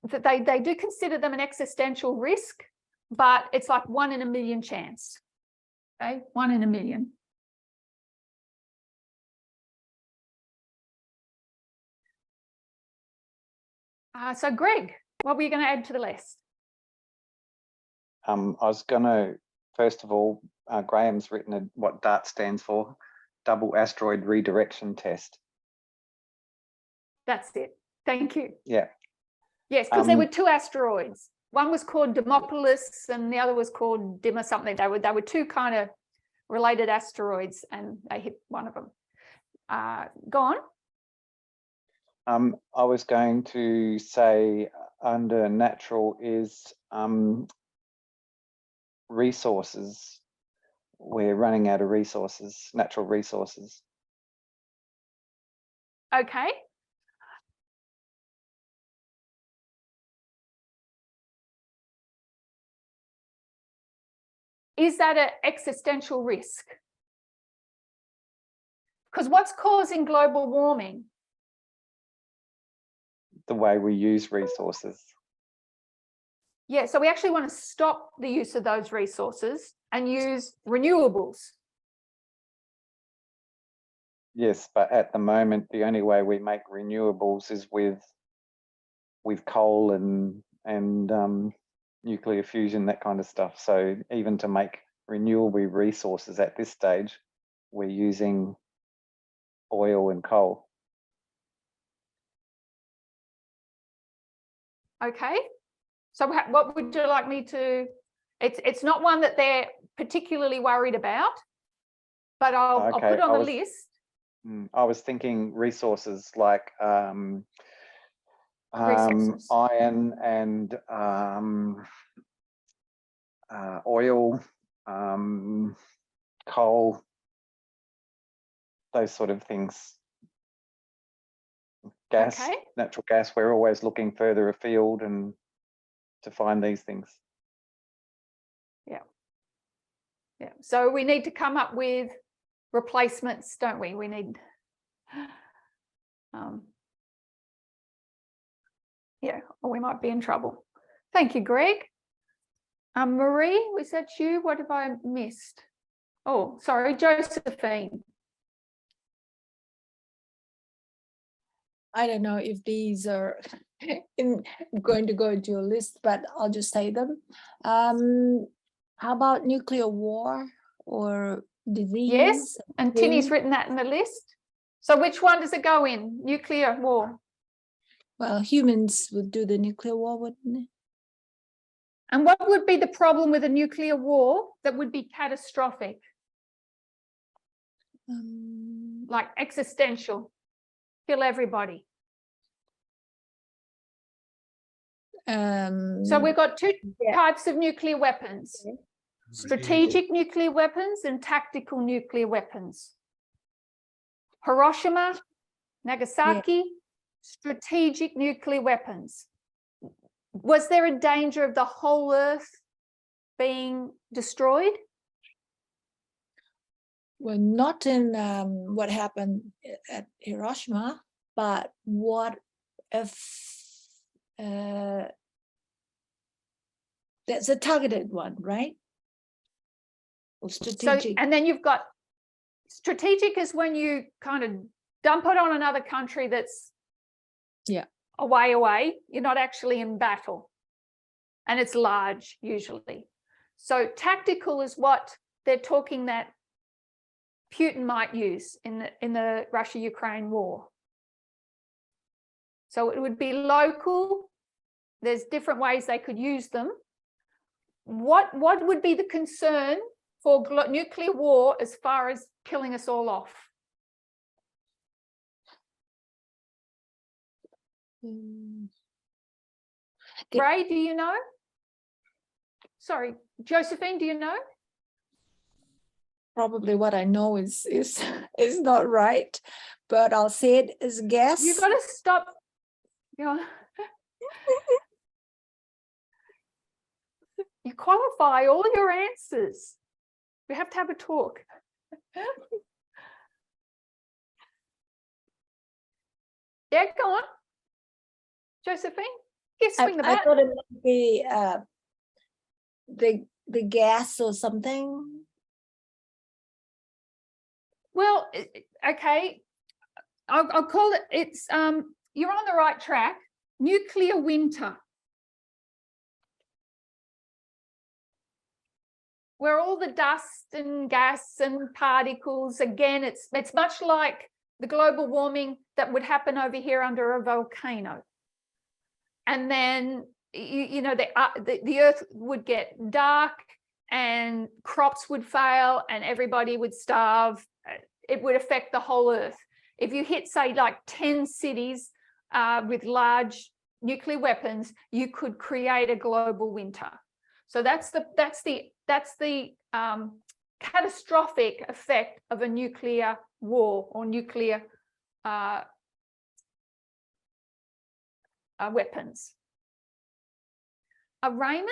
that they do consider them an existential risk, but it's like 1 in a million chance. Okay, 1 in a million. So Greg, what were you going to add to the list? I was going to, first of all, Graham's written what DART stands for, Double Asteroid Redirection Test. That's it. Thank you. Yeah. Yes, because there were two asteroids. One was called Demopolis and the other was called Dimmer something. They were two kind of related asteroids and they hit one of them. Go on. I was going to say under natural is resources. We're running out of resources, natural resources. Okay. is that an existential risk? Because what's causing global warming? The way we use resources. Yeah, so we actually want to stop the use of those resources and use renewables. Yes, but at the moment, the only way we make renewables is with coal and nuclear fusion, that kind of stuff. So even to make renewable resources at this stage, we're using oil and coal. Okay, so what would you like me to? It's not one that they're particularly worried about, but I'll put it on the list. I was thinking resources like Resources. iron and oil, coal, those sort of things. Gas, Okay. natural gas, we're always looking further afield and to find these things. Yeah, so we need to come up with replacements, don't we? We need, yeah, or we might be in trouble. Thank you, Greg. Marie, was that you? What have I missed? Oh, sorry, Josephine. I don't know if these are going to go into your list, but I'll just say them. How about nuclear war or disease? Yes, and Tinny's written that in the list. So which one does it go in? Nuclear war. Well, humans would do the nuclear war, wouldn't they? And what would be the problem with a nuclear war that would be catastrophic? Like existential, kill everybody. So we've got two types of nuclear weapons: strategic nuclear weapons and tactical nuclear weapons. Hiroshima, Nagasaki, strategic nuclear weapons. Was there a danger of the whole Earth being destroyed? Well, not in what happened at Hiroshima, but what if that's a targeted one, right? Or strategic. So, and then you've got strategic is when you kind of dump it on another country that's a way away. You're not actually in battle, and it's large usually. So tactical is what they're talking that Putin might use in the Russia-Ukraine war. So it would be local. There's different ways they could use them. What would be the concern for nuclear war as far as killing us all off? Ray, do you know? Sorry, Josephine, do you know? Probably what I know is not right, but I'll say it as a guess. You've got to stop. You qualify all your answers. We have to have a talk. Yeah, go on, Josephine. Yes, swing the bat. I thought it might be the gas or something. Well, okay, I'll call it. It's you're on the right track. Nuclear winter, where all the dust and gas and particles. Again, it's much like the global warming that would happen over here under a volcano, and then you know the earth would get dark and crops would fail and everybody would starve. It would affect the whole earth. If you hit, say, like 10 cities with large nuclear weapons, you could create a global winter. So that's the catastrophic effect of a nuclear war or nuclear weapons. Raymond?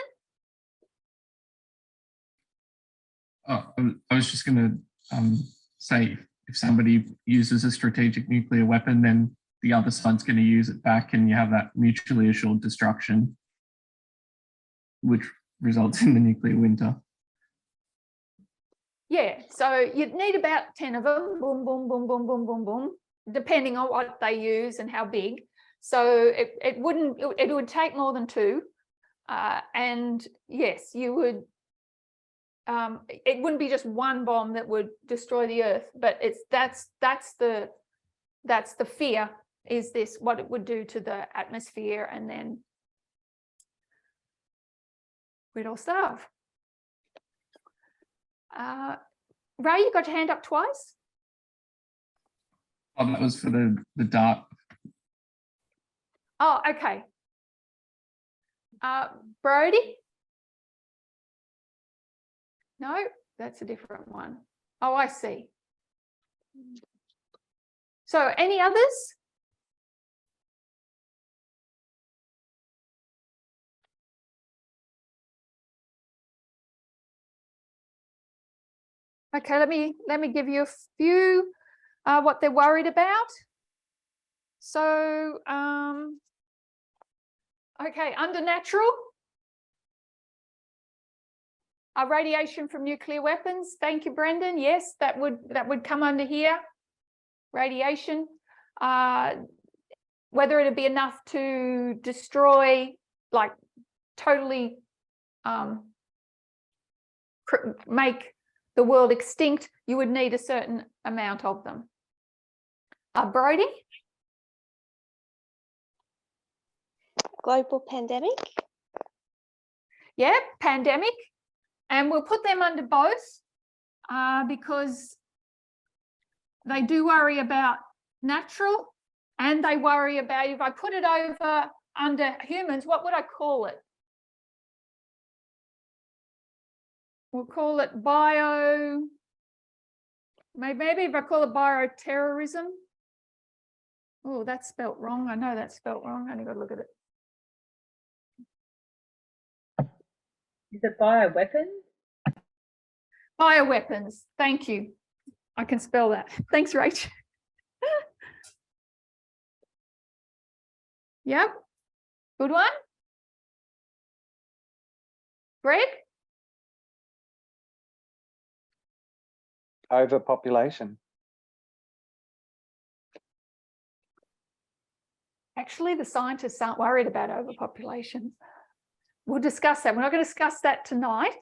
I was just going to say, if somebody uses a strategic nuclear weapon, then the other side's going to use it back, and you have that mutually assured destruction, which results in the nuclear winter. Yeah, so you'd need about 10 of them, boom, boom, boom, boom, boom, boom, boom, depending on what they use and how big. So it would take more than 2. And yes, you would, it wouldn't be just one bomb that would destroy the earth, but that's the fear, is this what it would do to the atmosphere, and then we'd all starve. Ray, you got your hand up twice? Oh, that was for the dart. Oh, okay. Brody? No, that's a different one. Oh, I see. So any others? Okay, let me give you a few what they're worried about. So okay, under natural, radiation from nuclear weapons. Thank you, Brendan. Yes, that would come under here. Radiation, whether it'd be enough to destroy, like totally make the world extinct, you would need a certain amount of them. Brody? Global pandemic. Yeah, pandemic. And we'll put them under both because they do worry about natural, and they worry about, if I put it over under humans, what would I call it? We'll call it bio, maybe if I call it bioterrorism. Oh, that's spelt wrong. I know that's spelt wrong. I only got to look at it. Is it bioweapons? Bioweapons. Thank you. I can spell that. Thanks, Rach. Yep. Good one. Greg? Overpopulation. Actually, the scientists aren't worried about overpopulation. We'll discuss that. We're not going to discuss that tonight.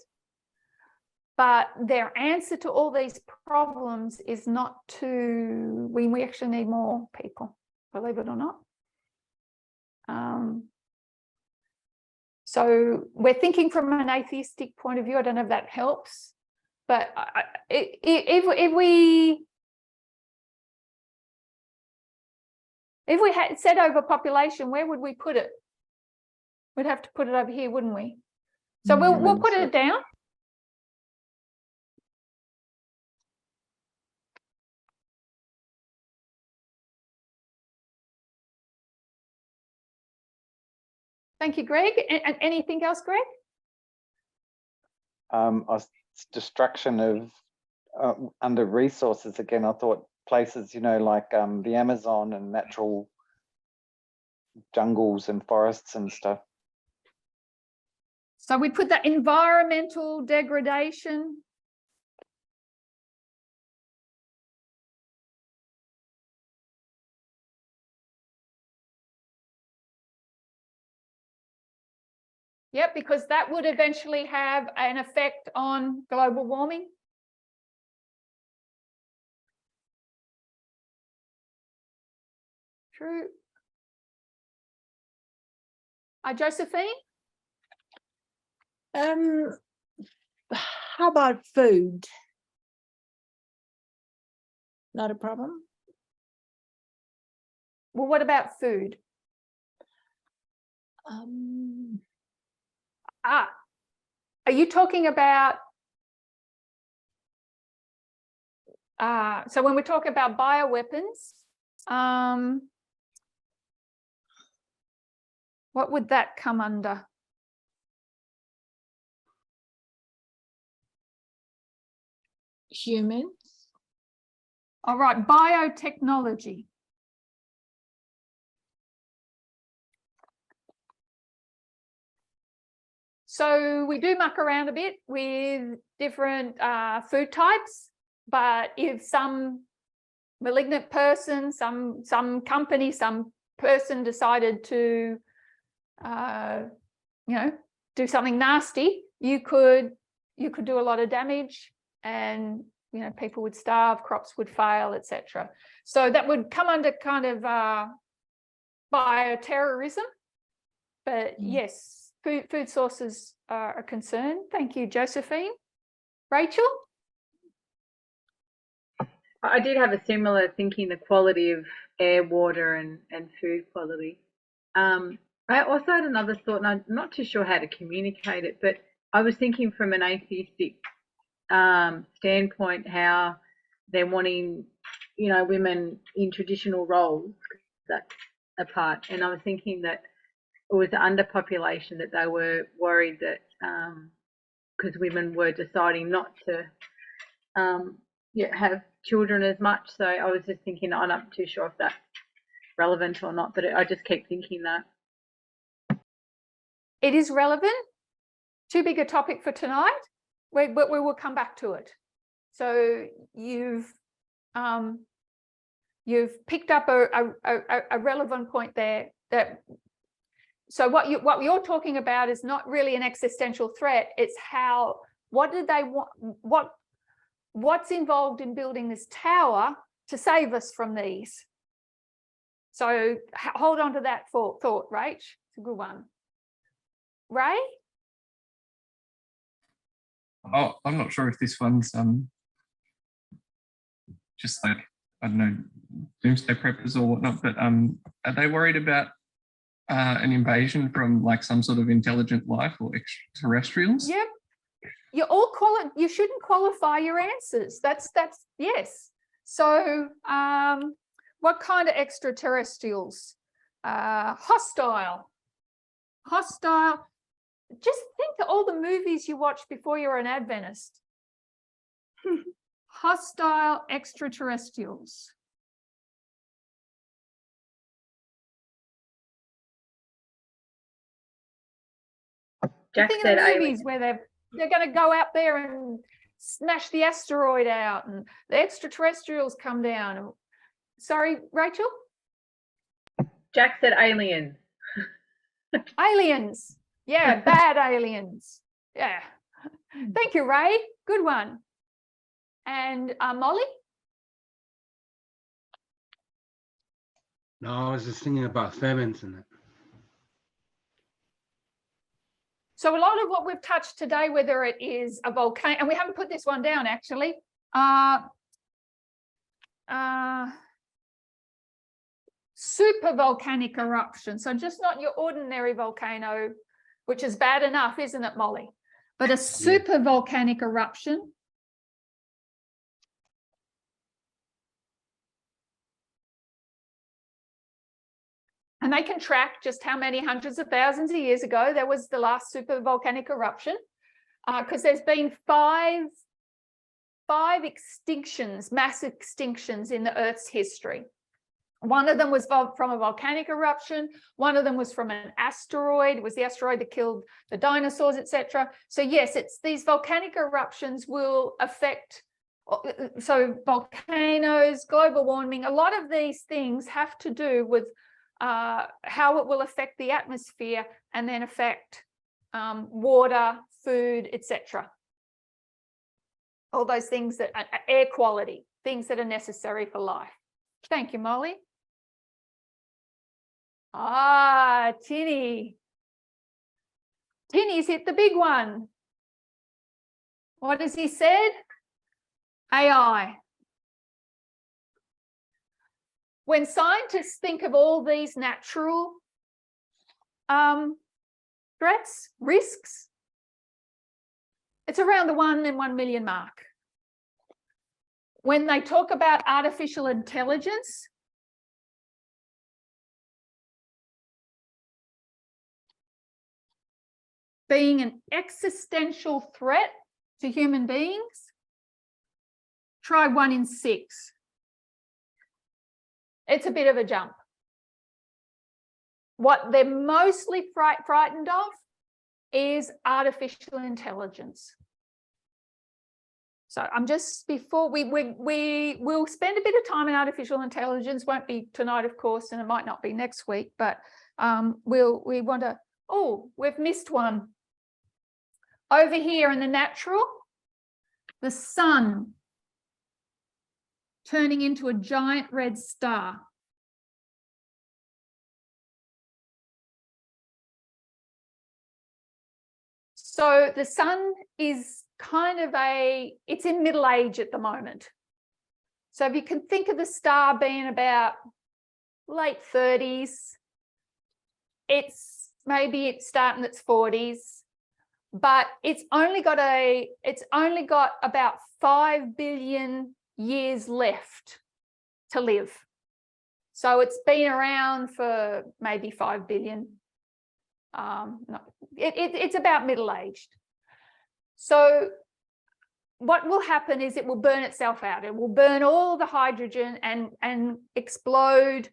But their answer to all these problems is not to, we actually need more people, believe it or not. So we're thinking from an atheistic point of view. I don't know if that helps, but if we had said overpopulation, where would we put it? We'd have to put it over here, wouldn't we? So we'll put it down. Thank you, Greg. And anything else, Greg? Destruction of under resources again. I thought places, you know, like the Amazon and natural jungles and forests and stuff. So we put that environmental degradation. Yep, because that would eventually have an effect on global warming. True. Josephine? How about food? Not a problem? Well, what about food? Are you talking about, so when we're talking about bioweapons, what would that come under? Human. All right, biotechnology. So we do muck around a bit with different food types, but if some malignant person, some company, some person decided to, do something nasty, you could do a lot of damage, and people would starve, crops would fail, etc. So that would come under kind of bioterrorism. But yes, food sources are a concern. Thank you, Josephine. Rachel? I did have a similar thinking, the quality of air, water and food quality. I also had another thought, and I'm not too sure how to communicate it, but I was thinking from an atheistic standpoint, how they're wanting, women in traditional roles, that's a part. And I was thinking that it was the underpopulation, that they were worried that because women were deciding not to have children as much. So I was just thinking, I'm not too sure if that's relevant or not, but I just keep thinking that. It is relevant. Too big a topic for tonight, but we will come back to it. So you've picked up a relevant point there. So what you're talking about is not really an existential threat. It's what do they want? What's involved in building this tower to save us from these? So hold on to that thought, Rach. It's a good one. Ray? Oh, I'm not sure if this one's just like, I don't know, doomsday preppers or whatnot, but are they worried about an invasion from like some sort of intelligent life or extraterrestrials? Yep. You shouldn't qualify your answers. That's yes. So what kind of extraterrestrials? Hostile. Just think of all the movies you watched before you were an Adventist. Hostile extraterrestrials. Jack Think said of the movies alien. where they're going to go out there and smash the asteroid out, and the extraterrestrials come down. Sorry, Rachel? Jack said aliens. Aliens. Yeah, bad aliens. Yeah. Thank you, Ray. Good one. And Molly? No, I was just thinking about famines and it. So a lot of what we've touched today, whether it is a volcano, and we haven't put this one down actually, super volcanic eruption. So just not your ordinary volcano, which is bad enough, isn't it, Molly? But a super volcanic eruption. And they can track just how many hundreds of thousands of years ago there was the last super volcanic eruption, because there's been five extinctions, mass extinctions in the Earth's history. One of them was from a volcanic eruption. One of them was from an asteroid. It was the asteroid that killed the dinosaurs, etc. So yes, it's these volcanic eruptions will affect, so volcanoes, global warming, a lot of these things have to do with how it will affect the atmosphere and then affect water, food, etc. All those things that air quality, things that are necessary for life. Thank you, Molly. Tinny. Tinny's hit the big one. What has he said? AI. When scientists think of all these natural threats, risks, it's around the 1 in 1 million mark. When they talk about artificial intelligence, being an existential threat to human beings, try 1 in 6. It's a bit of a jump. What they're mostly frightened of is artificial intelligence. So I'm just, before we will spend a bit of time in artificial intelligence, won't be tonight, of course, and it might not be next week, but we want to, oh, we've missed one. Over here in the natural, the sun turning into a giant red star. So the sun is kind of it's in middle age at the moment. So if you can think of the star being about late 30s, maybe it's starting its 40s, but it's only got about 5 billion years left to live. So it's been around for maybe 5 billion. No, it's about middle-aged. So what will happen is it will burn itself out. It will burn all the hydrogen and explode.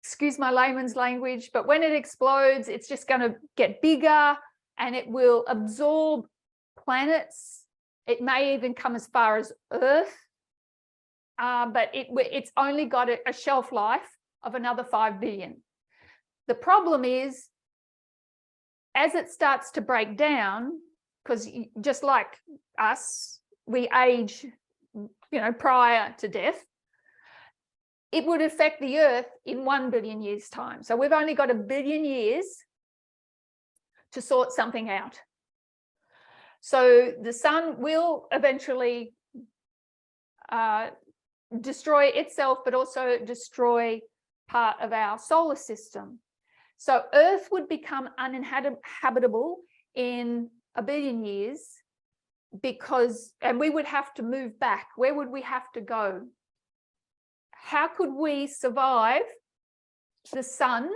Excuse my layman's language, but when it explodes, it's just going to get bigger and it will absorb planets. It may even come as far as Earth, but it's only got a shelf life of another 5 billion. The problem is, as it starts to break down, because just like us, we age, prior to death, it would affect the Earth in 1 billion years' time. So we've only got 1 billion years to sort something out. So the sun will eventually destroy itself, but also destroy part of our solar system. So Earth would become uninhabitable in 1 billion years and we would have to move back. Where would we have to go? How could we survive the sun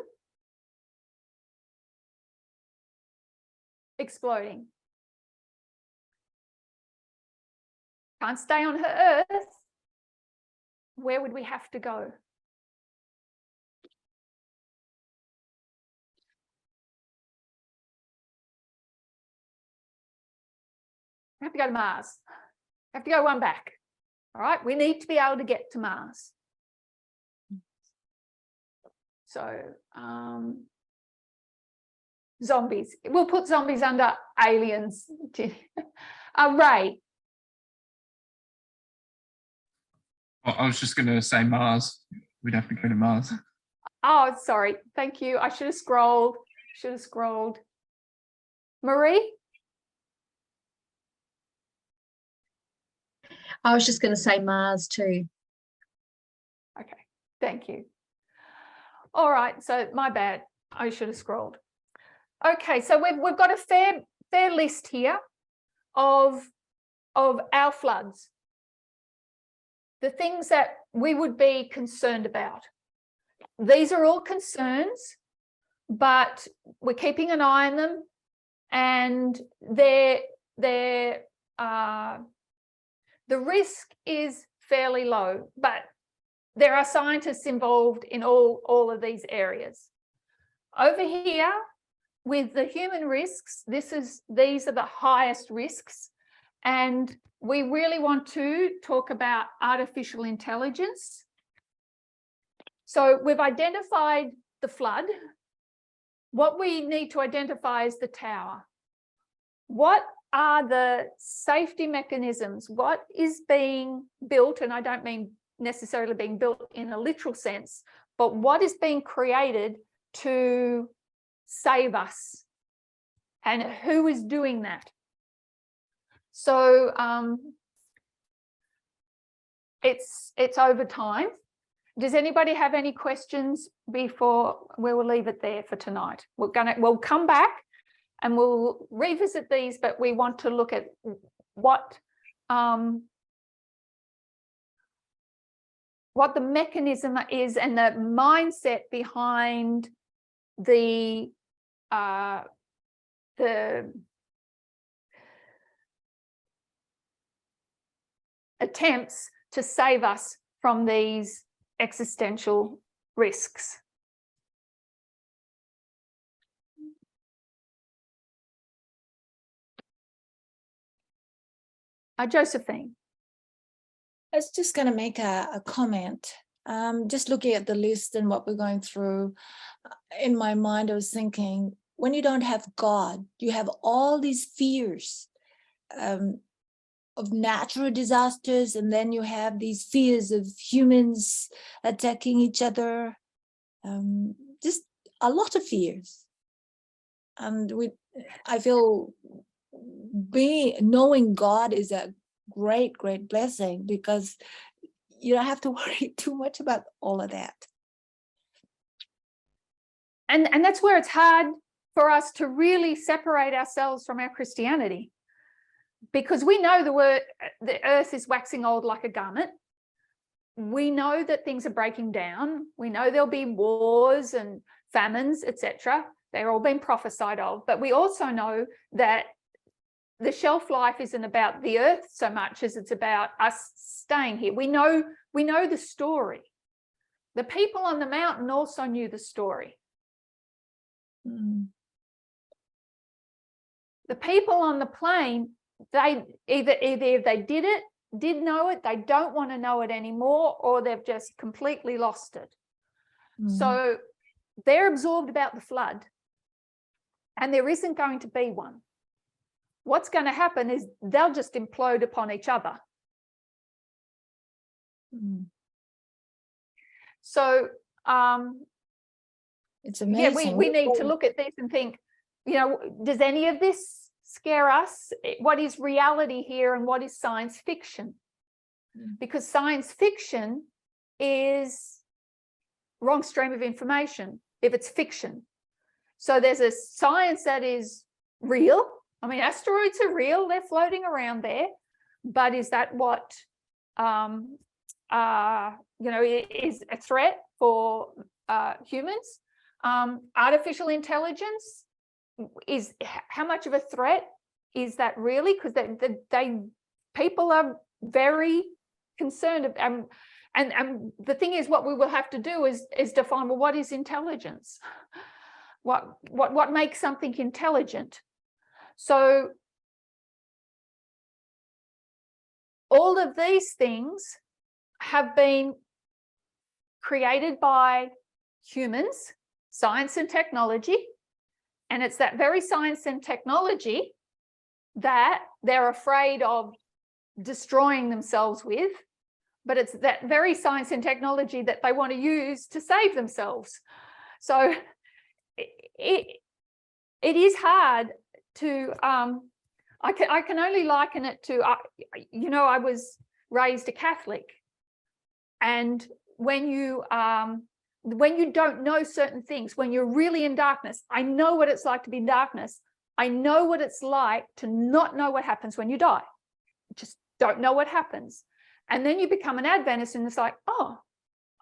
exploding? Can't stay on Earth. Where would we have to go? We have to go to Mars. We have to go one back. All right, we need to be able to get to Mars. So zombies. We'll put zombies under aliens. Ray. I was just going to say Mars. We'd have to go to Mars. Oh, sorry. Thank you. I should have scrolled. Marie? I was just going to say Mars too. Okay, thank you. All right, so my bad. I should have scrolled. Okay, so we've got a fair list here of our floods. The things that we would be concerned about. These are all concerns, but we're keeping an eye on them, and the risk is fairly low, but there are scientists involved in all of these areas. Over here, with the human risks, these are the highest risks, and we really want to talk about artificial intelligence. So we've identified the flood. What we need to identify is the tower. What are the safety mechanisms? What is being built? And I don't mean necessarily being built in a literal sense, but what is being created to save us? And who is doing that? So it's over time. Does anybody have any questions before we will leave it there for tonight? We'll come back and we'll revisit these, but we want to look at what the mechanism is and the mindset behind the how, 'cause attempts to save us from these existential risks. Josephine. I was just going to make a comment. Just looking at the list and what we're going through, in my mind, I was thinking, when you don't have God, you have all these fears of natural disasters, and then you have these fears of humans attacking each other, just a lot of fears. And I feel knowing God is a great blessing, because you don't have to worry too much about all of that. And that's where it's hard for us to really separate ourselves from our Christianity, because we know the earth is waxing old like a garment. We know that things are breaking down. We know there'll be wars and famines, etc. They're all been prophesied of, but we also know that the shelf life isn't about the earth so much as it's about us staying here. We know the story. The people on the mountain also knew the story. Mm. The people on the plain, they either they did know it, they don't want to know it anymore, or they've just completely lost it. Mm. So they're absorbed about the flood, and there isn't going to be one. What's going to happen is they'll just implode upon each other. Mm. So it's amazing. yeah, we need to look at this and think, does any of this scare us? What is reality here and what is science fiction? Because science fiction is wrong stream of information if it's fiction. So there's a science that is real. I mean, asteroids are real, they're floating around there, but is that what is a threat for humans? Artificial intelligence, is how much of a threat is that really? Because people are very concerned, and the thing is, what we will have to do is define, well, what is intelligence? What makes something intelligent? So all of these things have been created by humans, science and technology, and it's that very science and technology that they're afraid of destroying themselves with, but it's that very science and technology that they want to use to save themselves. So it is hard to I can only liken it to I was raised a Catholic, and when you don't know certain things, when you're really in darkness, I know what it's like to be in darkness. I know what it's like to not know what happens when you die. Just don't know what happens. And then you become an Adventist and it's like, oh,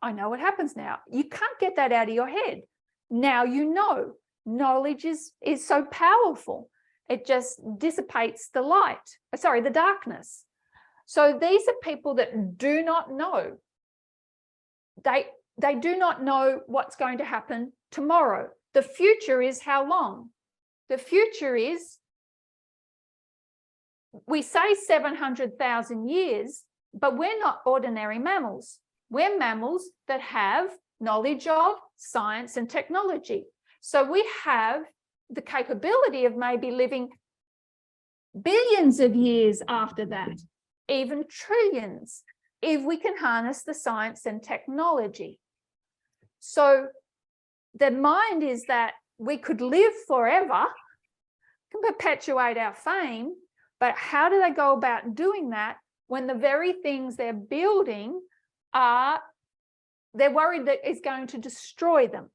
I know what happens now. You can't get that out of your head. Now you know. Knowledge is so powerful. It just dissipates the darkness. So these are people that do not know. They do not know what's going to happen tomorrow. The future is how long? The future is, we say 700,000 years, but we're not ordinary mammals. We're mammals that have knowledge of science and technology. So we have the capability of maybe living billions of years after that, even trillions, if we can harness the science and technology. So the mind is that we could live forever, can perpetuate our fame, but how do they go about doing that when the very things they're building they're worried that is going to destroy them?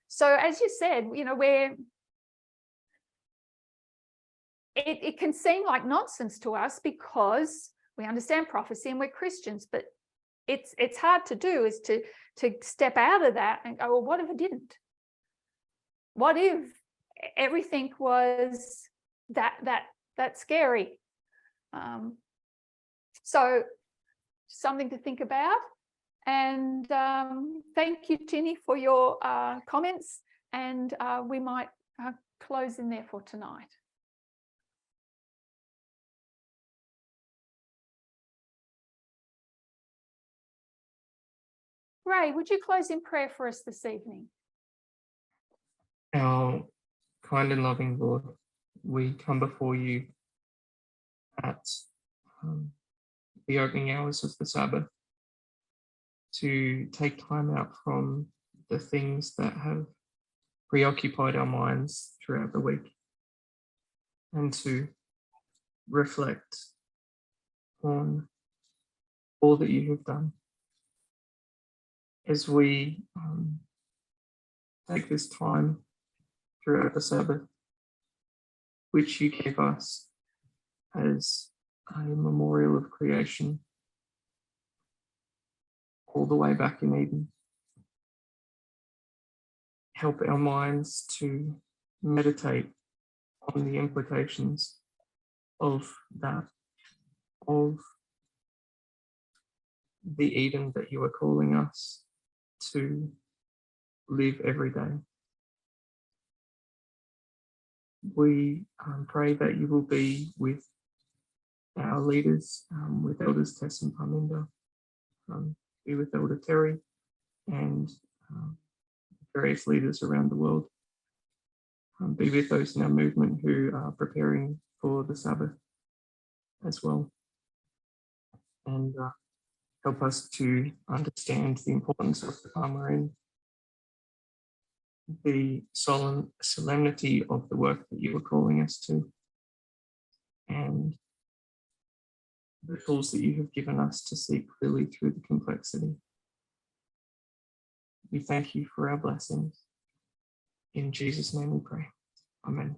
So as you said, it can seem like nonsense to us because we understand prophecy and we're Christians, but it's hard to do, is to step out of that and go, well, what if it didn't? What if everything was that scary? So something to think about. And thank you, Tinny, for your comments. And we might close in there for tonight. Ray, would you close in prayer for us this evening? Our kind and loving Lord, we come before you at the opening hours of the Sabbath to take time out from the things that have preoccupied our minds throughout the week and to reflect on all that you have done. As we take this time throughout the Sabbath, which you gave us as a memorial of creation all the way back in Eden, help our minds to meditate on the implications of that, of the Eden that you are calling us to live every day. We pray that you will be with our leaders, with Elders Tess and Parminda, be with Elder Terrie and various leaders around the world. Be with those in our movement who are preparing for the Sabbath as well. And help us to understand the importance of the time we're in, the solemnity of the work that you are calling us to, and the tools that you have given us to see clearly through the complexity. We thank you for our blessings. In Jesus' name we pray. Amen.